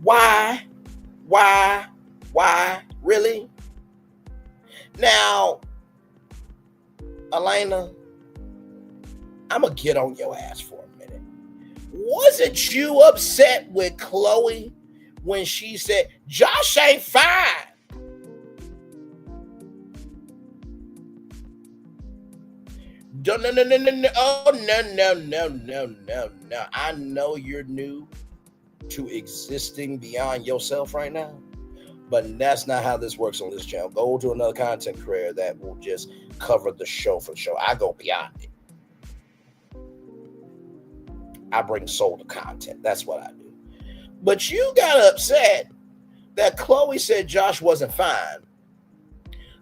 Why? Really? Now, Alaina, I'm going to get on your ass for a minute. Wasn't you upset with Chloe when she said, "Josh ain't fine"? No. Oh, no. I know you're new to existing beyond yourself right now, but that's not how this works on this channel. Go to another content creator that will just cover the show for show. I go beyond it. I bring soul to content. That's what I do. But you got upset that Chloe said Josh wasn't fine.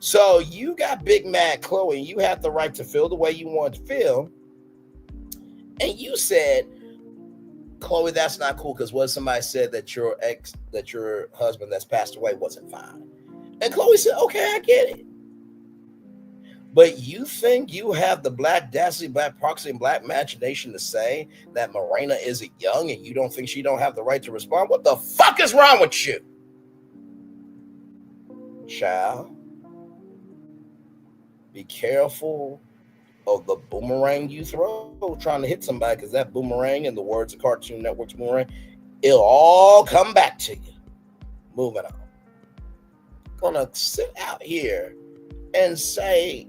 So you got big mad Chloe, and you have the right to feel the way you want to feel. And you said, "Chloe, that's not cool, because what if somebody said that your husband that's passed away wasn't fine?" And Chloe said, "Okay, I get it. But you think you have the black audacity, black proxy, and black imagination to say that Murenna isn't young, and you don't think she don't have the right to respond? What the fuck is wrong with you, child? Be careful of the boomerang you throw trying to hit somebody, because that boomerang, in the words of Cartoon Network's boomerang, it'll all come back to you." Moving on. Gonna sit out here and say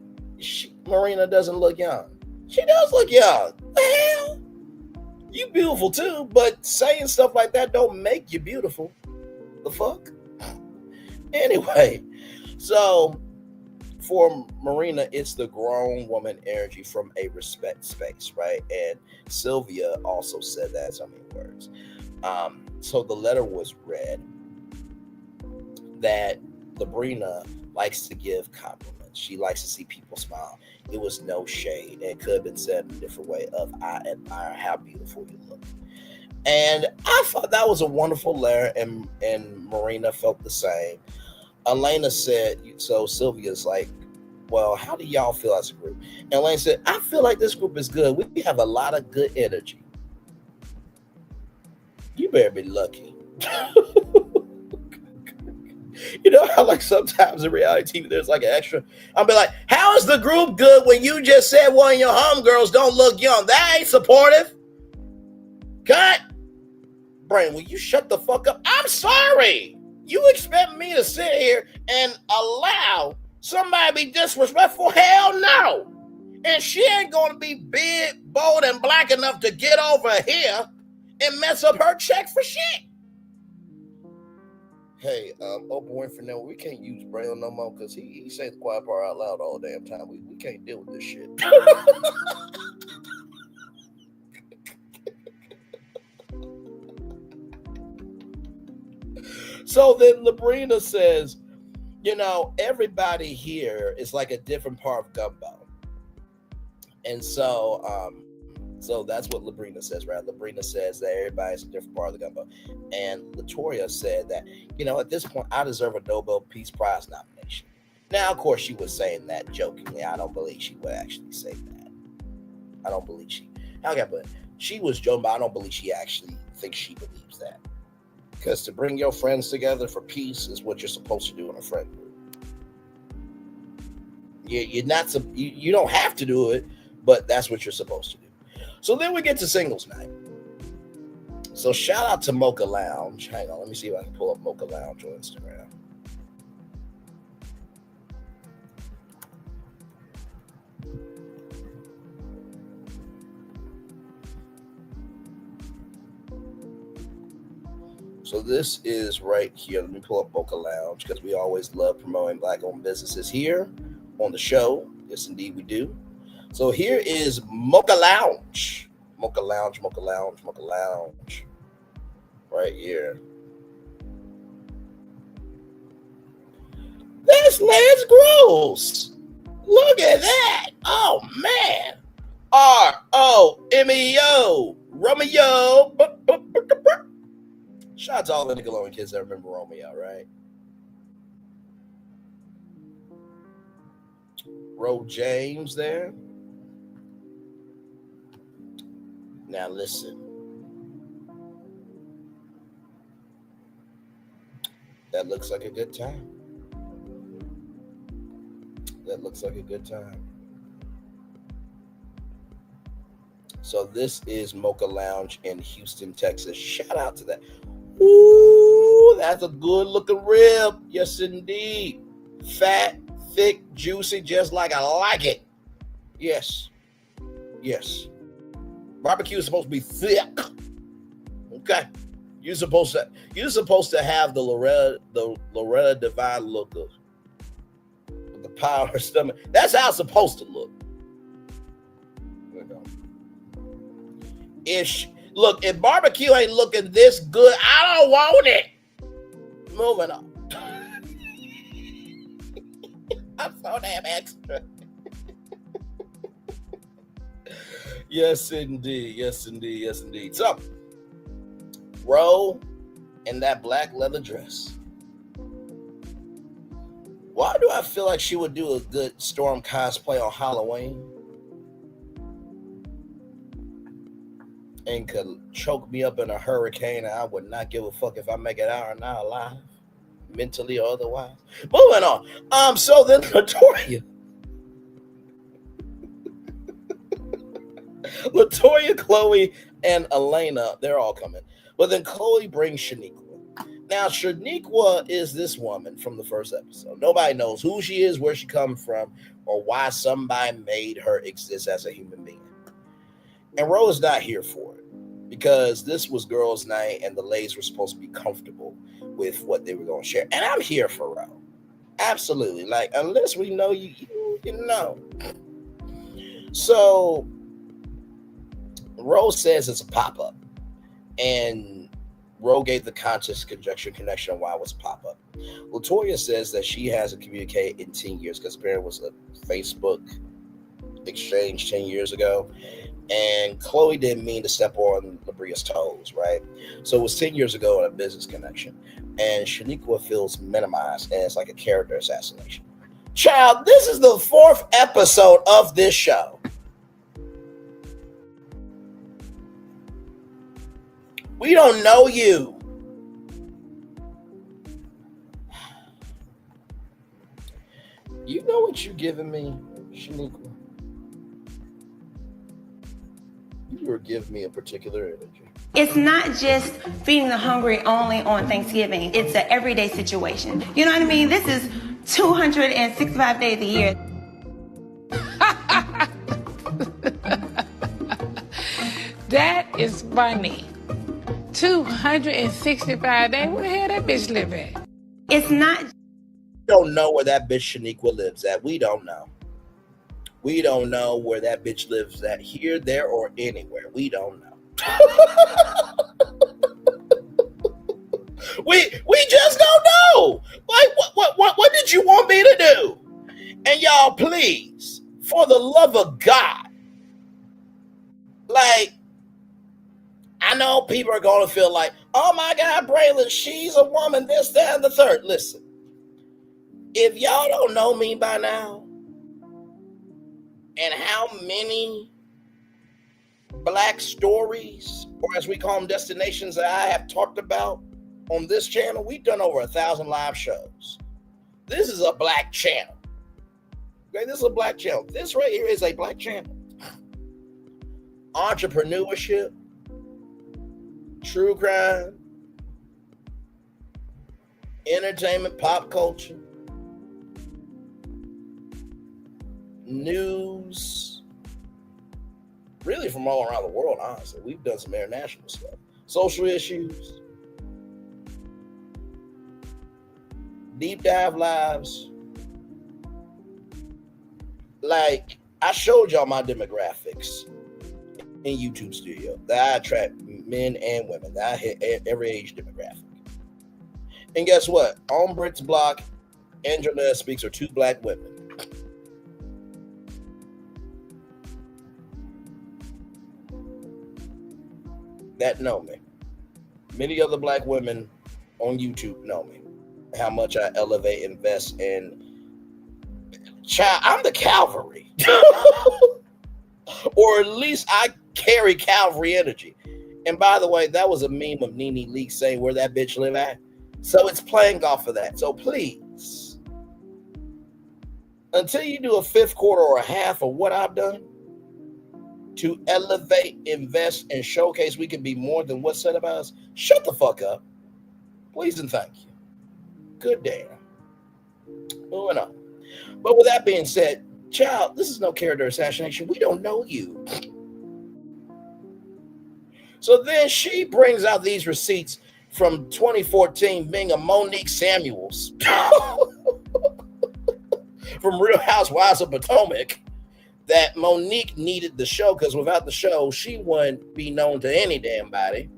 Murenna doesn't look young. She does look young. The hell? You beautiful too, but saying stuff like that don't make you beautiful. The fuck? Anyway, so for Murenna, it's the grown woman energy from a respect space, right? And Sylvia also said that in so many words. So the letter was read that Labria likes to give compliments. She likes to see people smile. It was no shade. It could have been said in a different way of, "I admire how beautiful you look." And I thought that was a wonderful letter, and Murenna felt the same. Alaina said, so Sylvia's like, "Well, how do y'all feel as a group?" And Alaina said, "I feel like this group is good. We have a lot of good energy." You better be lucky. You know how like sometimes in reality TV there's like an extra. I'll be like, "How is the group good when you just said one of your homegirls don't look young? That ain't supportive." Cut. Brain, will you shut the fuck up? I'm sorry. You expect me to sit here and allow somebody to be disrespectful? Hell no. And she ain't going to be big, bold, and black enough to get over here and mess up her check for shit. Hey, Oprah Winfrey, no, we can't use Braille no more, because he says the quiet part out loud all the damn time. We can't deal with this shit. So then Labrina says, everybody here is like a different part of gumbo. And so that's what Labrina says, right? Labrina says that everybody's a different part of the gumbo. And Latoya said that, at this point, I deserve a Nobel Peace Prize nomination. Now, of course, she was saying that jokingly. I don't believe she would actually say that. I don't believe she. Okay, but she was joking, but I don't believe she actually thinks she believes that. Because to bring your friends together for peace is what you're supposed to do in a friend group. You don't have to do it, but that's what you're supposed to do. So then we get to singles night. So shout out to Mocha Lounge. Hang on, let me see if I can pull up Mocha Lounge on Instagram. So this is right here. Let me pull up Mocha Lounge because we always love promoting Black-owned businesses here on the show. Yes, indeed, we do. So here is Mocha Lounge. Mocha Lounge, Mocha Lounge, Mocha Lounge. Right here. This land's gross. Look at that. Oh, man. R-O-M-E-O. Romeo. Shout out to all the Nickelodeon kids that remember Romeo, right? Ro James there. Now listen. That looks like a good time. That looks like a good time. So this is Mocha Lounge in Houston, Texas. Shout out to that. Ooh, that's a good looking rib. Yes, indeed. Fat, thick, juicy, just like I like it. Yes. Yes. Barbecue is supposed to be thick. Okay. You're supposed to have the Loretta Devine look of the power stomach. That's how it's supposed to look. Look, if barbecue ain't looking this good, I don't want it. Moving on. I'm so damn extra. Yes, indeed. Yes, indeed. Yes, indeed. So, Ro in that black leather dress. Why do I feel like she would do a good Storm cosplay on Halloween? And could choke me up in a hurricane, and I would not give a fuck if I make it out or not alive, mentally or otherwise. Moving on. So then Latoya, Chloe, and Alaina, they're all coming. But then Chloe brings Shaniqua. Now, Shaniqua is this woman from the first episode. Nobody knows who she is, where she comes from, or why somebody made her exist as a human being. And Ro is not here for it because this was girls' night and the ladies were supposed to be comfortable with what they were going to share. And I'm here for Ro. Absolutely. Like, unless we know you know. So, Ro says it's a pop-up. And Ro gave the conscious conjecture connection on why it was a pop-up. Latoya says that she hasn't communicated in 10 years because apparently it was a Facebook exchange 10 years ago. And Chloe didn't mean to step on Labria's toes, right? So it was 10 years ago in a business connection. And Shaniqua feels minimized, and it's like a character assassination. Child, this is the 4th episode of this show. We don't know you. You know what you're giving me, Shaniqua? You were giving me a particular energy. It's not just feeding the hungry only on Thanksgiving. It's an everyday situation. You know what I mean? This is 265 days a year. That is funny. 265 days? Where the hell that bitch live at? It's not. We don't know where that bitch Shaniqua lives at. We don't know. We don't know where that bitch lives at, here, there, or anywhere. We don't know. We just don't know. Like, what did you want me to do? And y'all, please, for the love of God, like, I know people are going to feel like, oh my God, Braylon, she's a woman, this, that, and the third. Listen, if y'all don't know me by now, and how many Black stories, or as we call them, destinations that I have talked about on this channel, we've done over 1,000 live shows. This is a Black channel. Okay, this is a Black channel. This right here is a Black channel. Entrepreneurship, true crime, entertainment, pop culture, news, really from all around the world, honestly. We've done some international stuff. Social issues, deep dive lives. Like, I showed y'all my demographics in YouTube Studio that I attract men and women, that I hit every age demographic. And guess what? On Brit's block, Angela Speaks are 2 Black women. That know me. Many other Black women on YouTube know me. How much I elevate, invest in. Child, I'm the cavalry. Or at least I carry cavalry energy. And by the way, that was a meme of Nene Leakes saying where that bitch live at. So it's playing off of that. So please, until you do a 5th quarter or a half of what I've done to elevate, invest, and showcase we can be more than what's said about us, shut the fuck up. Please and thank you. Good damn. Moving on. But with that being said, child, this is no character assassination. We don't know you. So then she brings out these receipts from 2014 being a Monique Samuels from Real Housewives of Potomac, that Monique needed the show because without the show, she wouldn't be known to any damn body.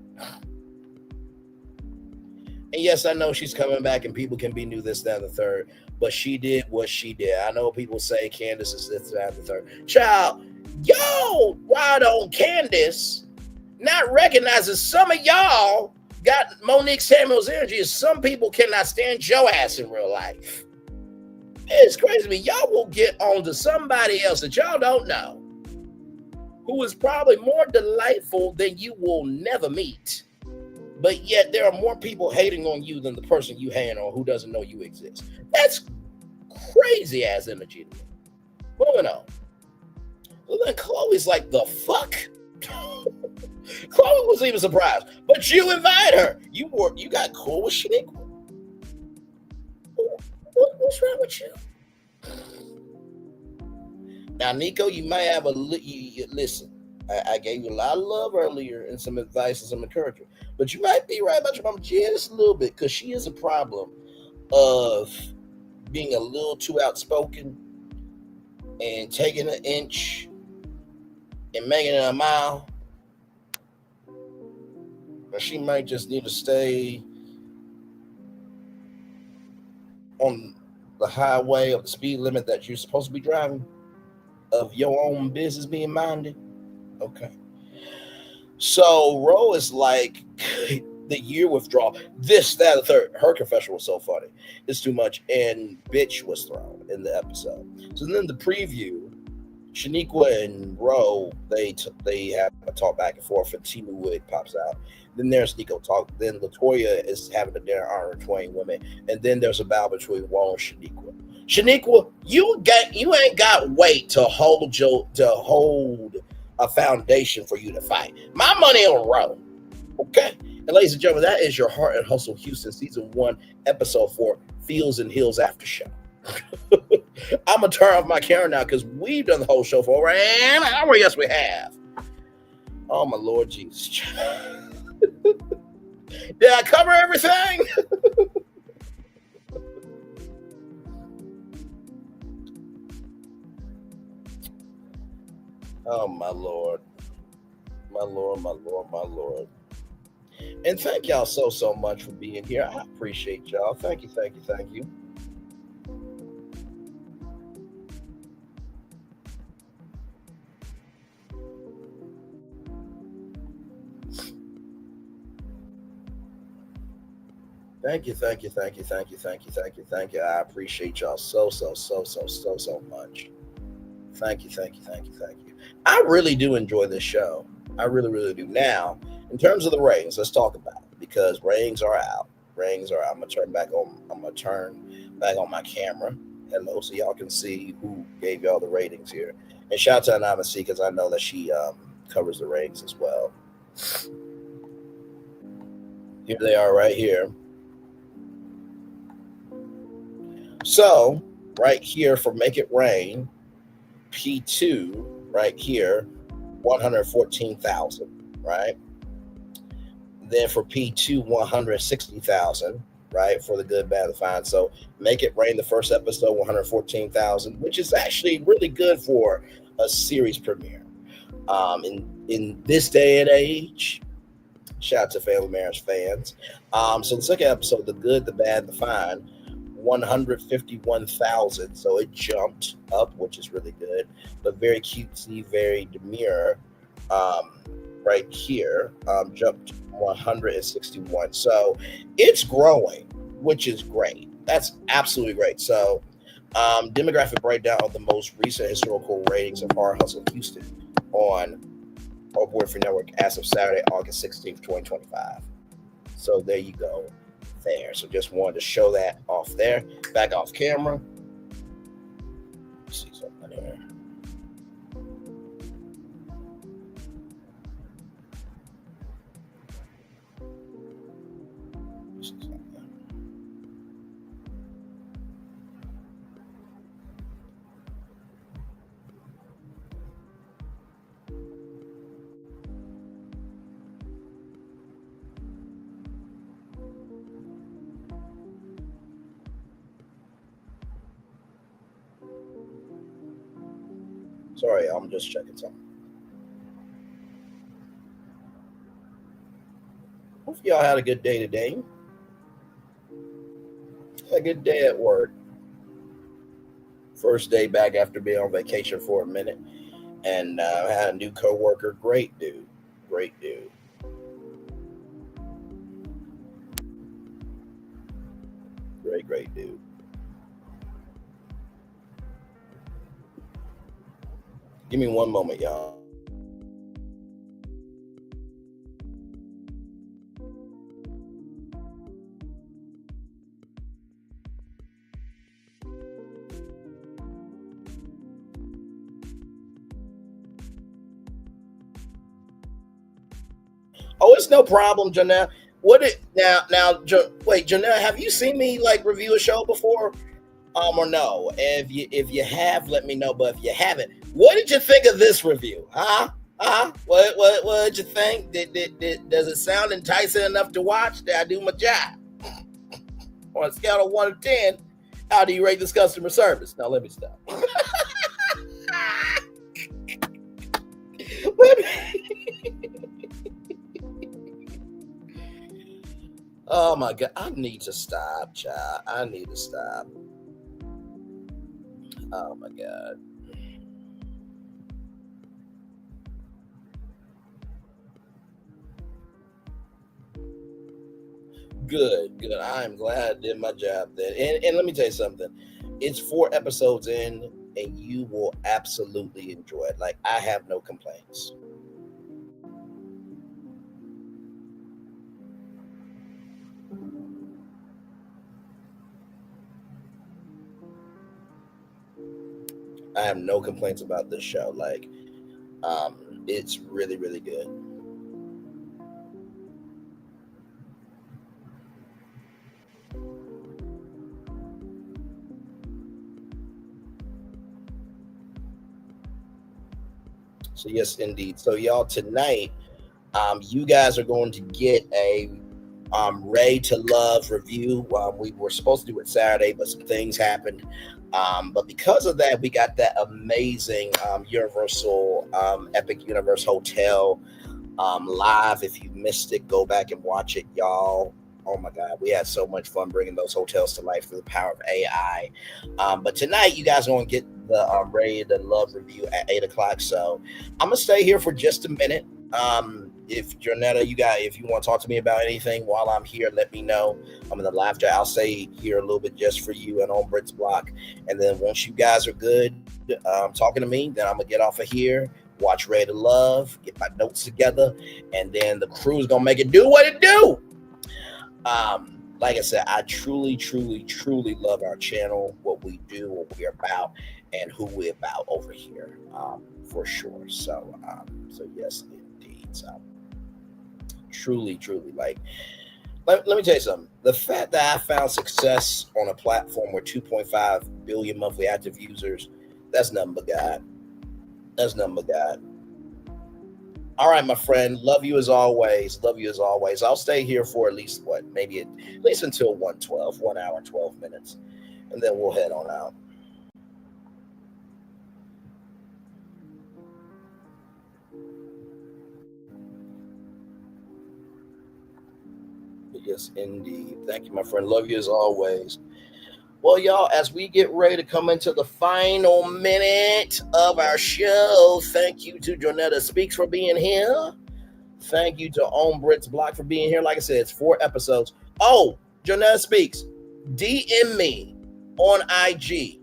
And yes, I know she's coming back and people can be new, this, that, and the third, but she did what she did. I know people say Candace is this, that, and the third. Child, y'all, why don't Candace not recognizing some of y'all got Monique Samuels energy, as some people cannot stand your ass in real life. It's crazy to me. Y'all will get on to somebody else that y'all don't know, who is probably more delightful than you will never meet. But yet there are more people hating on you than the person you hate on who doesn't know you exist. That's crazy ass energy to me. Moving on. Well, then Chloe's like, the fuck? Chloe was even surprised. But you invited her. You got cool with Nieko. What's wrong with you? Now, Nieko, you might have listen. I gave you a lot of love earlier and some advice and some encouragement. But you might be right about your mama just a little bit, because she is a problem of being a little too outspoken and taking an inch and making it a mile. But she might just need to stay on the highway of the speed limit that you're supposed to be driving, of your own business being minded. Okay. So Ro is like, the year withdrawal, this, that, the third. Her confession was so funny. It's too much. And bitch was thrown in the episode. So then the preview, Shaniqua and Ro, they have a talk back and forth, and Timu Wig pops out. Then there's Nieko talk. Then LaToya is having a dinner honoring 20 women. And then there's a battle between Ro and Shaniqua. Shaniqua, you ain't got weight to hold a foundation for you to fight. My money on Ro. Okay? And ladies and gentlemen, that is your Heart and Hustle Houston Season 1, Episode 4, Feels and Heels After Show. I'm going to turn off my camera now because we've done the whole show for over an hour. Yes, we have. Oh, my Lord Jesus. Did I cover everything? Oh, my Lord. My Lord, my Lord, my Lord. And thank y'all so much for being here. I appreciate y'all. Thank you. Thank you. I appreciate y'all so much. Thank you. I really do enjoy this show. I really do. Now, in terms of the ratings, let's talk about it because ratings are out. I'm gonna turn back on my camera. Hello, so y'all can see who gave y'all the ratings here. And shout out to Anonymous C because I know that she covers the ratings as well. Here they are right here. So, right here for Make It Rain, P2, right here, 114,000, right? Then for P2, 160,000, right? For the good, bad, the fine. So, Make It Rain, the first episode, 114,000, which is actually really good for a series premiere. In this day and age, shout out to Family Marriage fans. So the second episode, The Good, the Bad, the Fine, 151,000. So it jumped up, which is really good, but very cutesy, very demure. Right here, jumped 161. So it's growing, which is great. That's absolutely great. So demographic breakdown of the most recent historical ratings of Hard Hustle Houston on our Boyfriend Network as of Saturday, August 16th, 2025. So there you go. There. So just wanted to show that off there. Back off camera. See something there. Sorry, I'm just checking something. Hope y'all had a good day today. Had a good day at work. First day back after being on vacation for a minute. And I had a new coworker. Great dude. Great dude. Great dude. Give me one moment, y'all. Oh, it's no problem, Janelle. Wait, Janelle, have you seen me like review a show before? Or no? If you have, let me know. But if you haven't, what did you think of this review? What did you think? Does it sound enticing enough to watch? Did I do my job? On a scale of 1 to 10, how do you rate this customer service? Now let me stop. Oh my God, I need to stop, child. I need to stop. Oh my God. Good. I am glad I did my job then. And let me tell you something. It's 4 episodes in, and you will absolutely enjoy it. Like, I have no complaints. I have no complaints about this show. Like, it's really, really good. So yes, indeed. So y'all, tonight, you guys are going to get a Ray to Love review. We were supposed to do it Saturday, but some things happened. But because of that, we got that amazing Universal Epic Universe Hotel live. If you missed it, go back and watch it, y'all. Oh my God, we had so much fun bringing those hotels to life through the power of AI. But tonight, you guys are going to get the Rated Love review at 8 o'clock. So I'm going to stay here for just a minute. If Jonetta, if you want to talk to me about anything while I'm here, let me know. I'm in the live chat. I'll stay here a little bit just for you and on Brit's block. And then once you guys are good talking to me, then I'm going to get off of here, watch Rated Love, get my notes together, and then the crew is going to make it do what it do. Like I said, I truly, truly, truly love our channel, what we do, what we're about, and who we're about over here, for sure. So yes, indeed. So truly, truly, like, let me tell you something. The fact that I found success on a platform with 2.5 billion monthly active users, that's nothing but God. That's nothing but God. All right, my friend. Love you as always. Love you as always. I'll stay here for at least maybe at least until 1:12, 1 hour, 12 minutes. And then we'll head on out. Yes, indeed. Thank you, my friend. Love you as always. Well, y'all, as we get ready to come into the final minute of our show, thank you to Jonetta Speaks for being here. Thank you to On Brit's Block for being here. Like I said, it's 4 episodes. Oh, Jonetta Speaks, DM me on IG.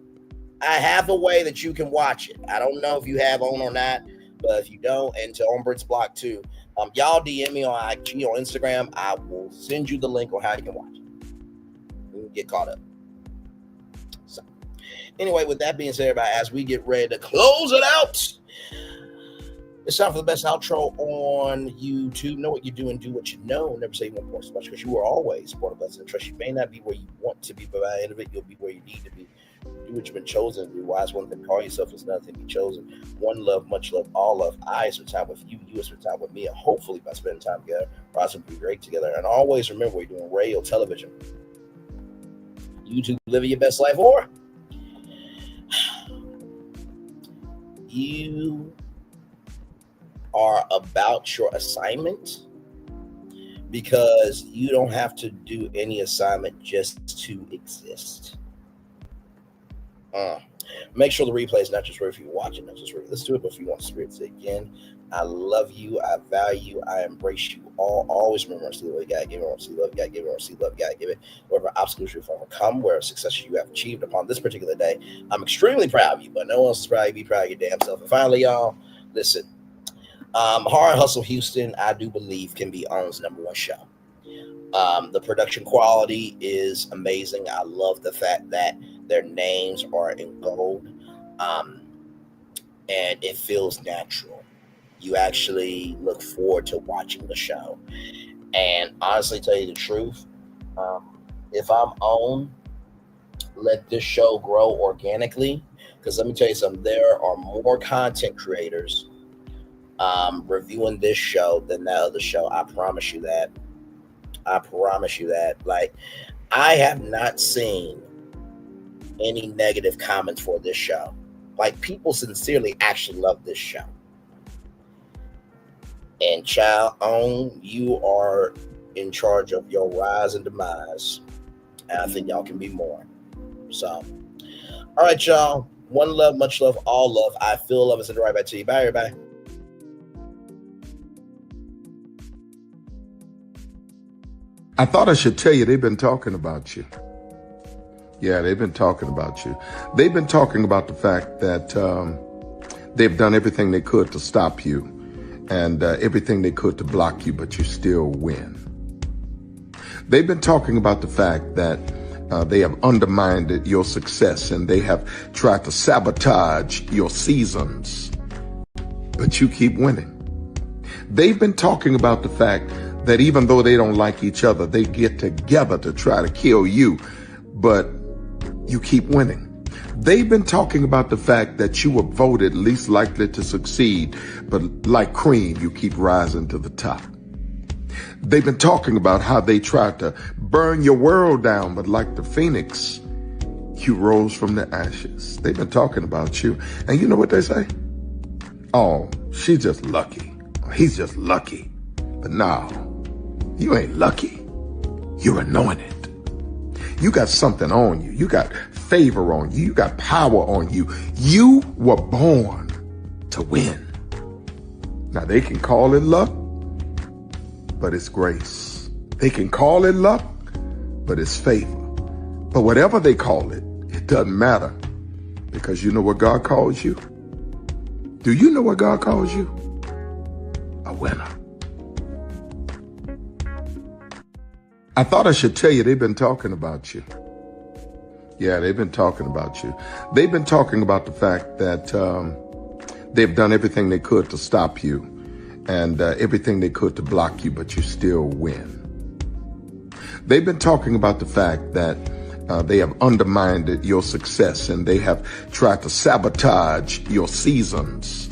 I have a way that you can watch it. I don't know if you have On or not, but if you don't, and to On Brit's Block too, y'all DM me on IG, on Instagram. I will send you the link on how you can watch it. You can get caught up. So, anyway, with that being said, everybody, as we get ready to close it out, it's time for the best outro on YouTube. Know what you do and do what you know. Never say one more special, because you are always part of us and trust. You may not be where you want to be, but by the end of it, you'll be where you need to be. Do what you've been chosen to be. Wise one thing, call yourself is nothing, be chosen. One love, much love, all love. I spend time with you, you spend time with me, and hopefully by spending time together, we're also be great together. And always remember, we're doing radio, television, YouTube, living your best life, or you are about your assignment, because you don't have to do any assignment just to exist. Make sure the replay is not just right if you're watching, not just right. Let's do it, but if you want to spirit say again, I love you, I value you, I embrace you all. Always remember, see love, you gotta give it, see love, you gotta give it, see love, you gotta give it. Wherever obstacles you overcome, where success you have achieved upon this particular day, I'm extremely proud of you, but no one else is proud of you. Be proud of your damn self. And finally, y'all, listen. Hard Hustle Houston, I do believe, can be OWN's #1 show. The production quality is amazing. I love the fact that their names are in gold, and it feels natural. You actually look forward to watching the show. And honestly, tell you the truth, if I'm OWN, let this show grow organically, because let me tell you something, there are more content creators reviewing this show than that other show. I promise you that. I promise you that. Like, I have not seen any negative comments for this show. Like, people sincerely actually love this show. And child, OWN, you are in charge of your rise and demise. And I think y'all can be more. So, all right, y'all. One love, much love, all love. I feel love. It's in the right back to you. Bye, everybody. I thought I should tell you, they've been talking about you. Yeah, they've been talking about you. They've been talking about the fact that they've done everything they could to stop you and everything they could to block you, but you still win. They've been talking about the fact that they have undermined your success and they have tried to sabotage your seasons, but you keep winning. They've been talking about the fact that even though they don't like each other, they get together to try to kill you, but you keep winning. They've been talking about the fact that you were voted least likely to succeed, but like cream, you keep rising to the top. They've been talking about how they tried to burn your world down, but like the phoenix, you rose from the ashes. They've been talking about you. And you know what they say? Oh, she's just lucky. he's just lucky. But no, you ain't lucky. You're anointed. You got something on you. You got favor on you. You got power on you. You were born to win. Now they can call it luck, but it's grace. They can call it luck, but it's favor. But whatever they call it, it doesn't matter, because you know what God calls you? Do you know what God calls you? A winner. I thought I should tell you, they've been talking about you. Yeah, they've been talking about you. They've been talking about the fact that they've done everything they could to stop you and everything they could to block you, but you still win. They've been talking about the fact that they have undermined your success and they have tried to sabotage your seasons,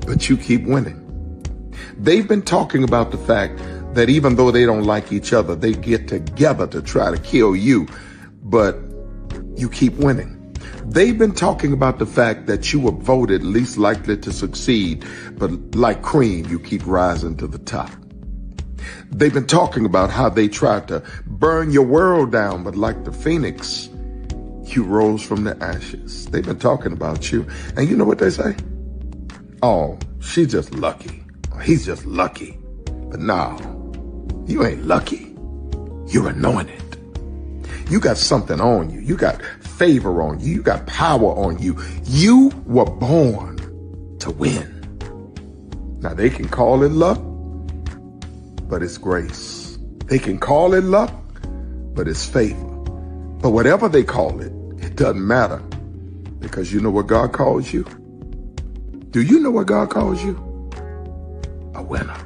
but you keep winning. They've been talking about the fact that even though they don't like each other, they get together to try to kill you, but you keep winning. They've been talking about the fact that you were voted least likely to succeed, but like cream, you keep rising to the top. They've been talking about how they tried to burn your world down, but like the phoenix, you rose from the ashes. They've been talking about you. And you know what they say? Oh, she's just lucky. He's just lucky. But no, you ain't lucky. You're anointed. You got something on you. You got favor on you. You got power on you. You were born to win. Now they can call it luck, but it's grace. They can call it luck, but it's favor. But whatever they call it, it doesn't matter, because you know what God calls you? Do you know what God calls you? A winner.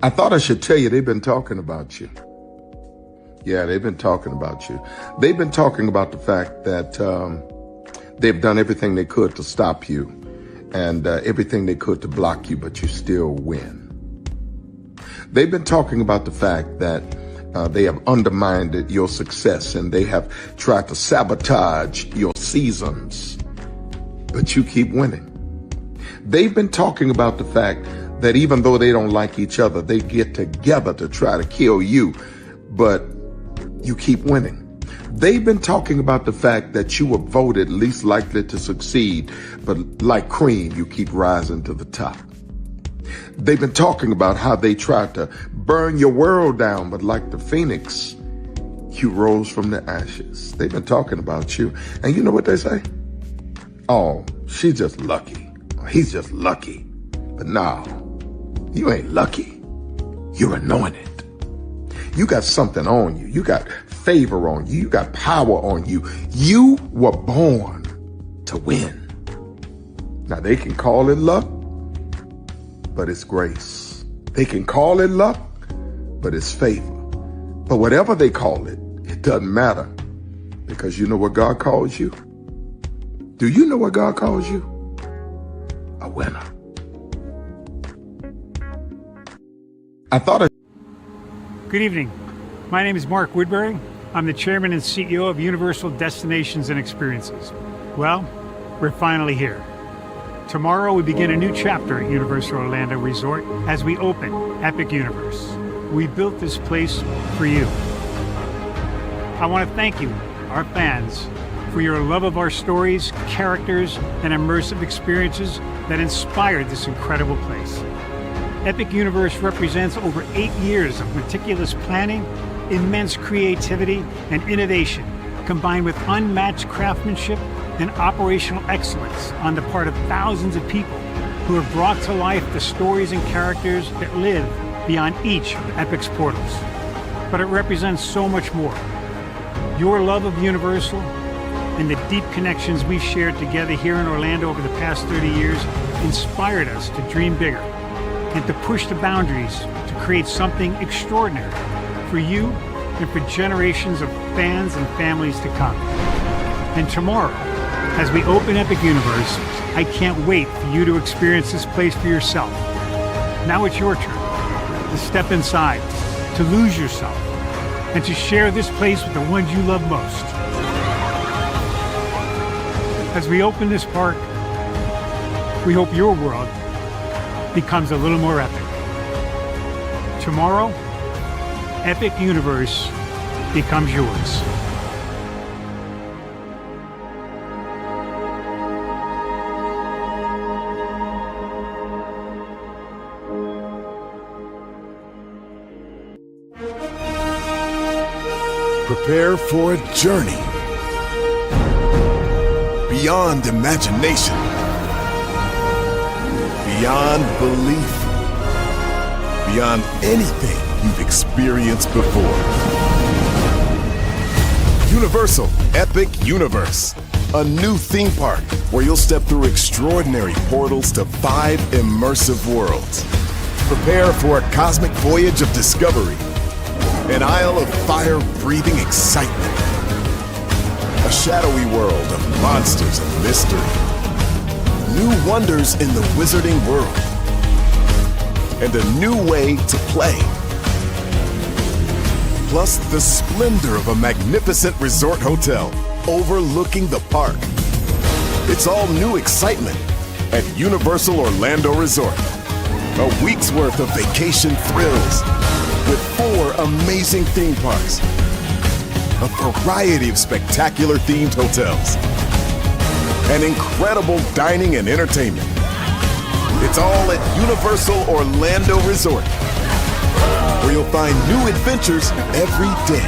I thought I should tell you, they've been talking about you. Yeah, they've been talking about you. They've been talking about the fact that they've done everything they could to stop you and everything they could to block you, but you still win. They've been talking about the fact that they have undermined your success and they have tried to sabotage your seasons, but you keep winning. They've been talking about the fact that even though they don't like each other, they get together to try to kill you, but you keep winning. They've been talking about the fact that you were voted least likely to succeed, but like cream, you keep rising to the top. They've been talking about how they tried to burn your world down, but like the phoenix, you rose from the ashes. They've been talking about you. And you know what they say? Oh, she's just lucky. He's just lucky. But no, you ain't lucky. You're anointed. You got something on you. You got favor on you. You got power on you. You were born to win. Now they can call it luck, but it's grace. They can call it luck, but it's favor. But whatever they call it, it doesn't matter, because you know what God calls you? Do you know what God calls you? A winner. Good evening. My name is Mark Woodbury. I'm the chairman and CEO of Universal Destinations and Experiences. Well, we're finally here. Tomorrow we begin a new chapter at Universal Orlando Resort as we open Epic Universe. We built this place for you. I want to thank you, our fans, for your love of our stories, characters, and immersive experiences that inspired this incredible place. Epic Universe represents over 8 years of meticulous planning, immense creativity, and innovation, combined with unmatched craftsmanship and operational excellence on the part of thousands of people who have brought to life the stories and characters that live beyond each of Epic's portals. But it represents so much more. Your love of Universal and the deep connections we've shared together here in Orlando over the past 30 years inspired us to dream bigger and to push the boundaries to create something extraordinary for you and for generations of fans and families to come. And tomorrow, as we open Epic Universe, I can't wait for you to experience this place for yourself. Now it's your turn to step inside, to lose yourself, and to share this place with the ones you love most. As we open this park, we hope your world becomes a little more epic. Tomorrow, Epic Universe becomes yours. Prepare for a journey beyond imagination, beyond belief, beyond anything you've experienced before. Universal Epic Universe, a new theme park where you'll step through extraordinary portals to 5 immersive worlds. Prepare for a cosmic voyage of discovery, an isle of fire-breathing excitement, a shadowy world of monsters and mystery, new wonders in the wizarding world, and a new way to play. Plus the splendor of a magnificent resort hotel overlooking the park. It's all new excitement at Universal Orlando Resort. A week's worth of vacation thrills with 4 amazing theme parks, a variety of spectacular themed hotels, and incredible dining and entertainment. It's all at Universal Orlando Resort, where you'll find new adventures every day.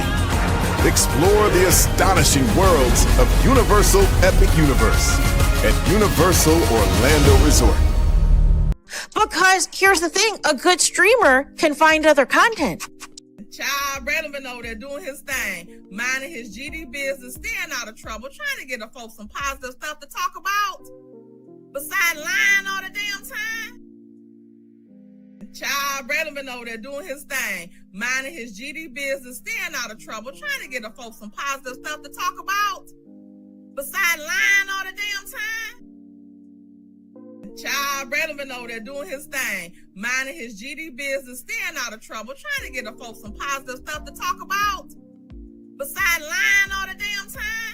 Explore the astonishing worlds of Universal Epic Universe at Universal Orlando Resort. Because here's the thing, a good streamer can find other content. Child relevant over there doing his thing, minding his GD business, staying out of trouble, trying to get the folks some positive stuff to talk about. Besides lying all the damn time. Child relevant over there doing his thing, minding his GD business, staying out of trouble, trying to get the folks some positive stuff to talk about. Besides lying all the damn time. Child relevant over there doing his thing, minding his GD business, staying out of trouble, trying to get the folks some positive stuff to talk about. Besides lying all the damn time.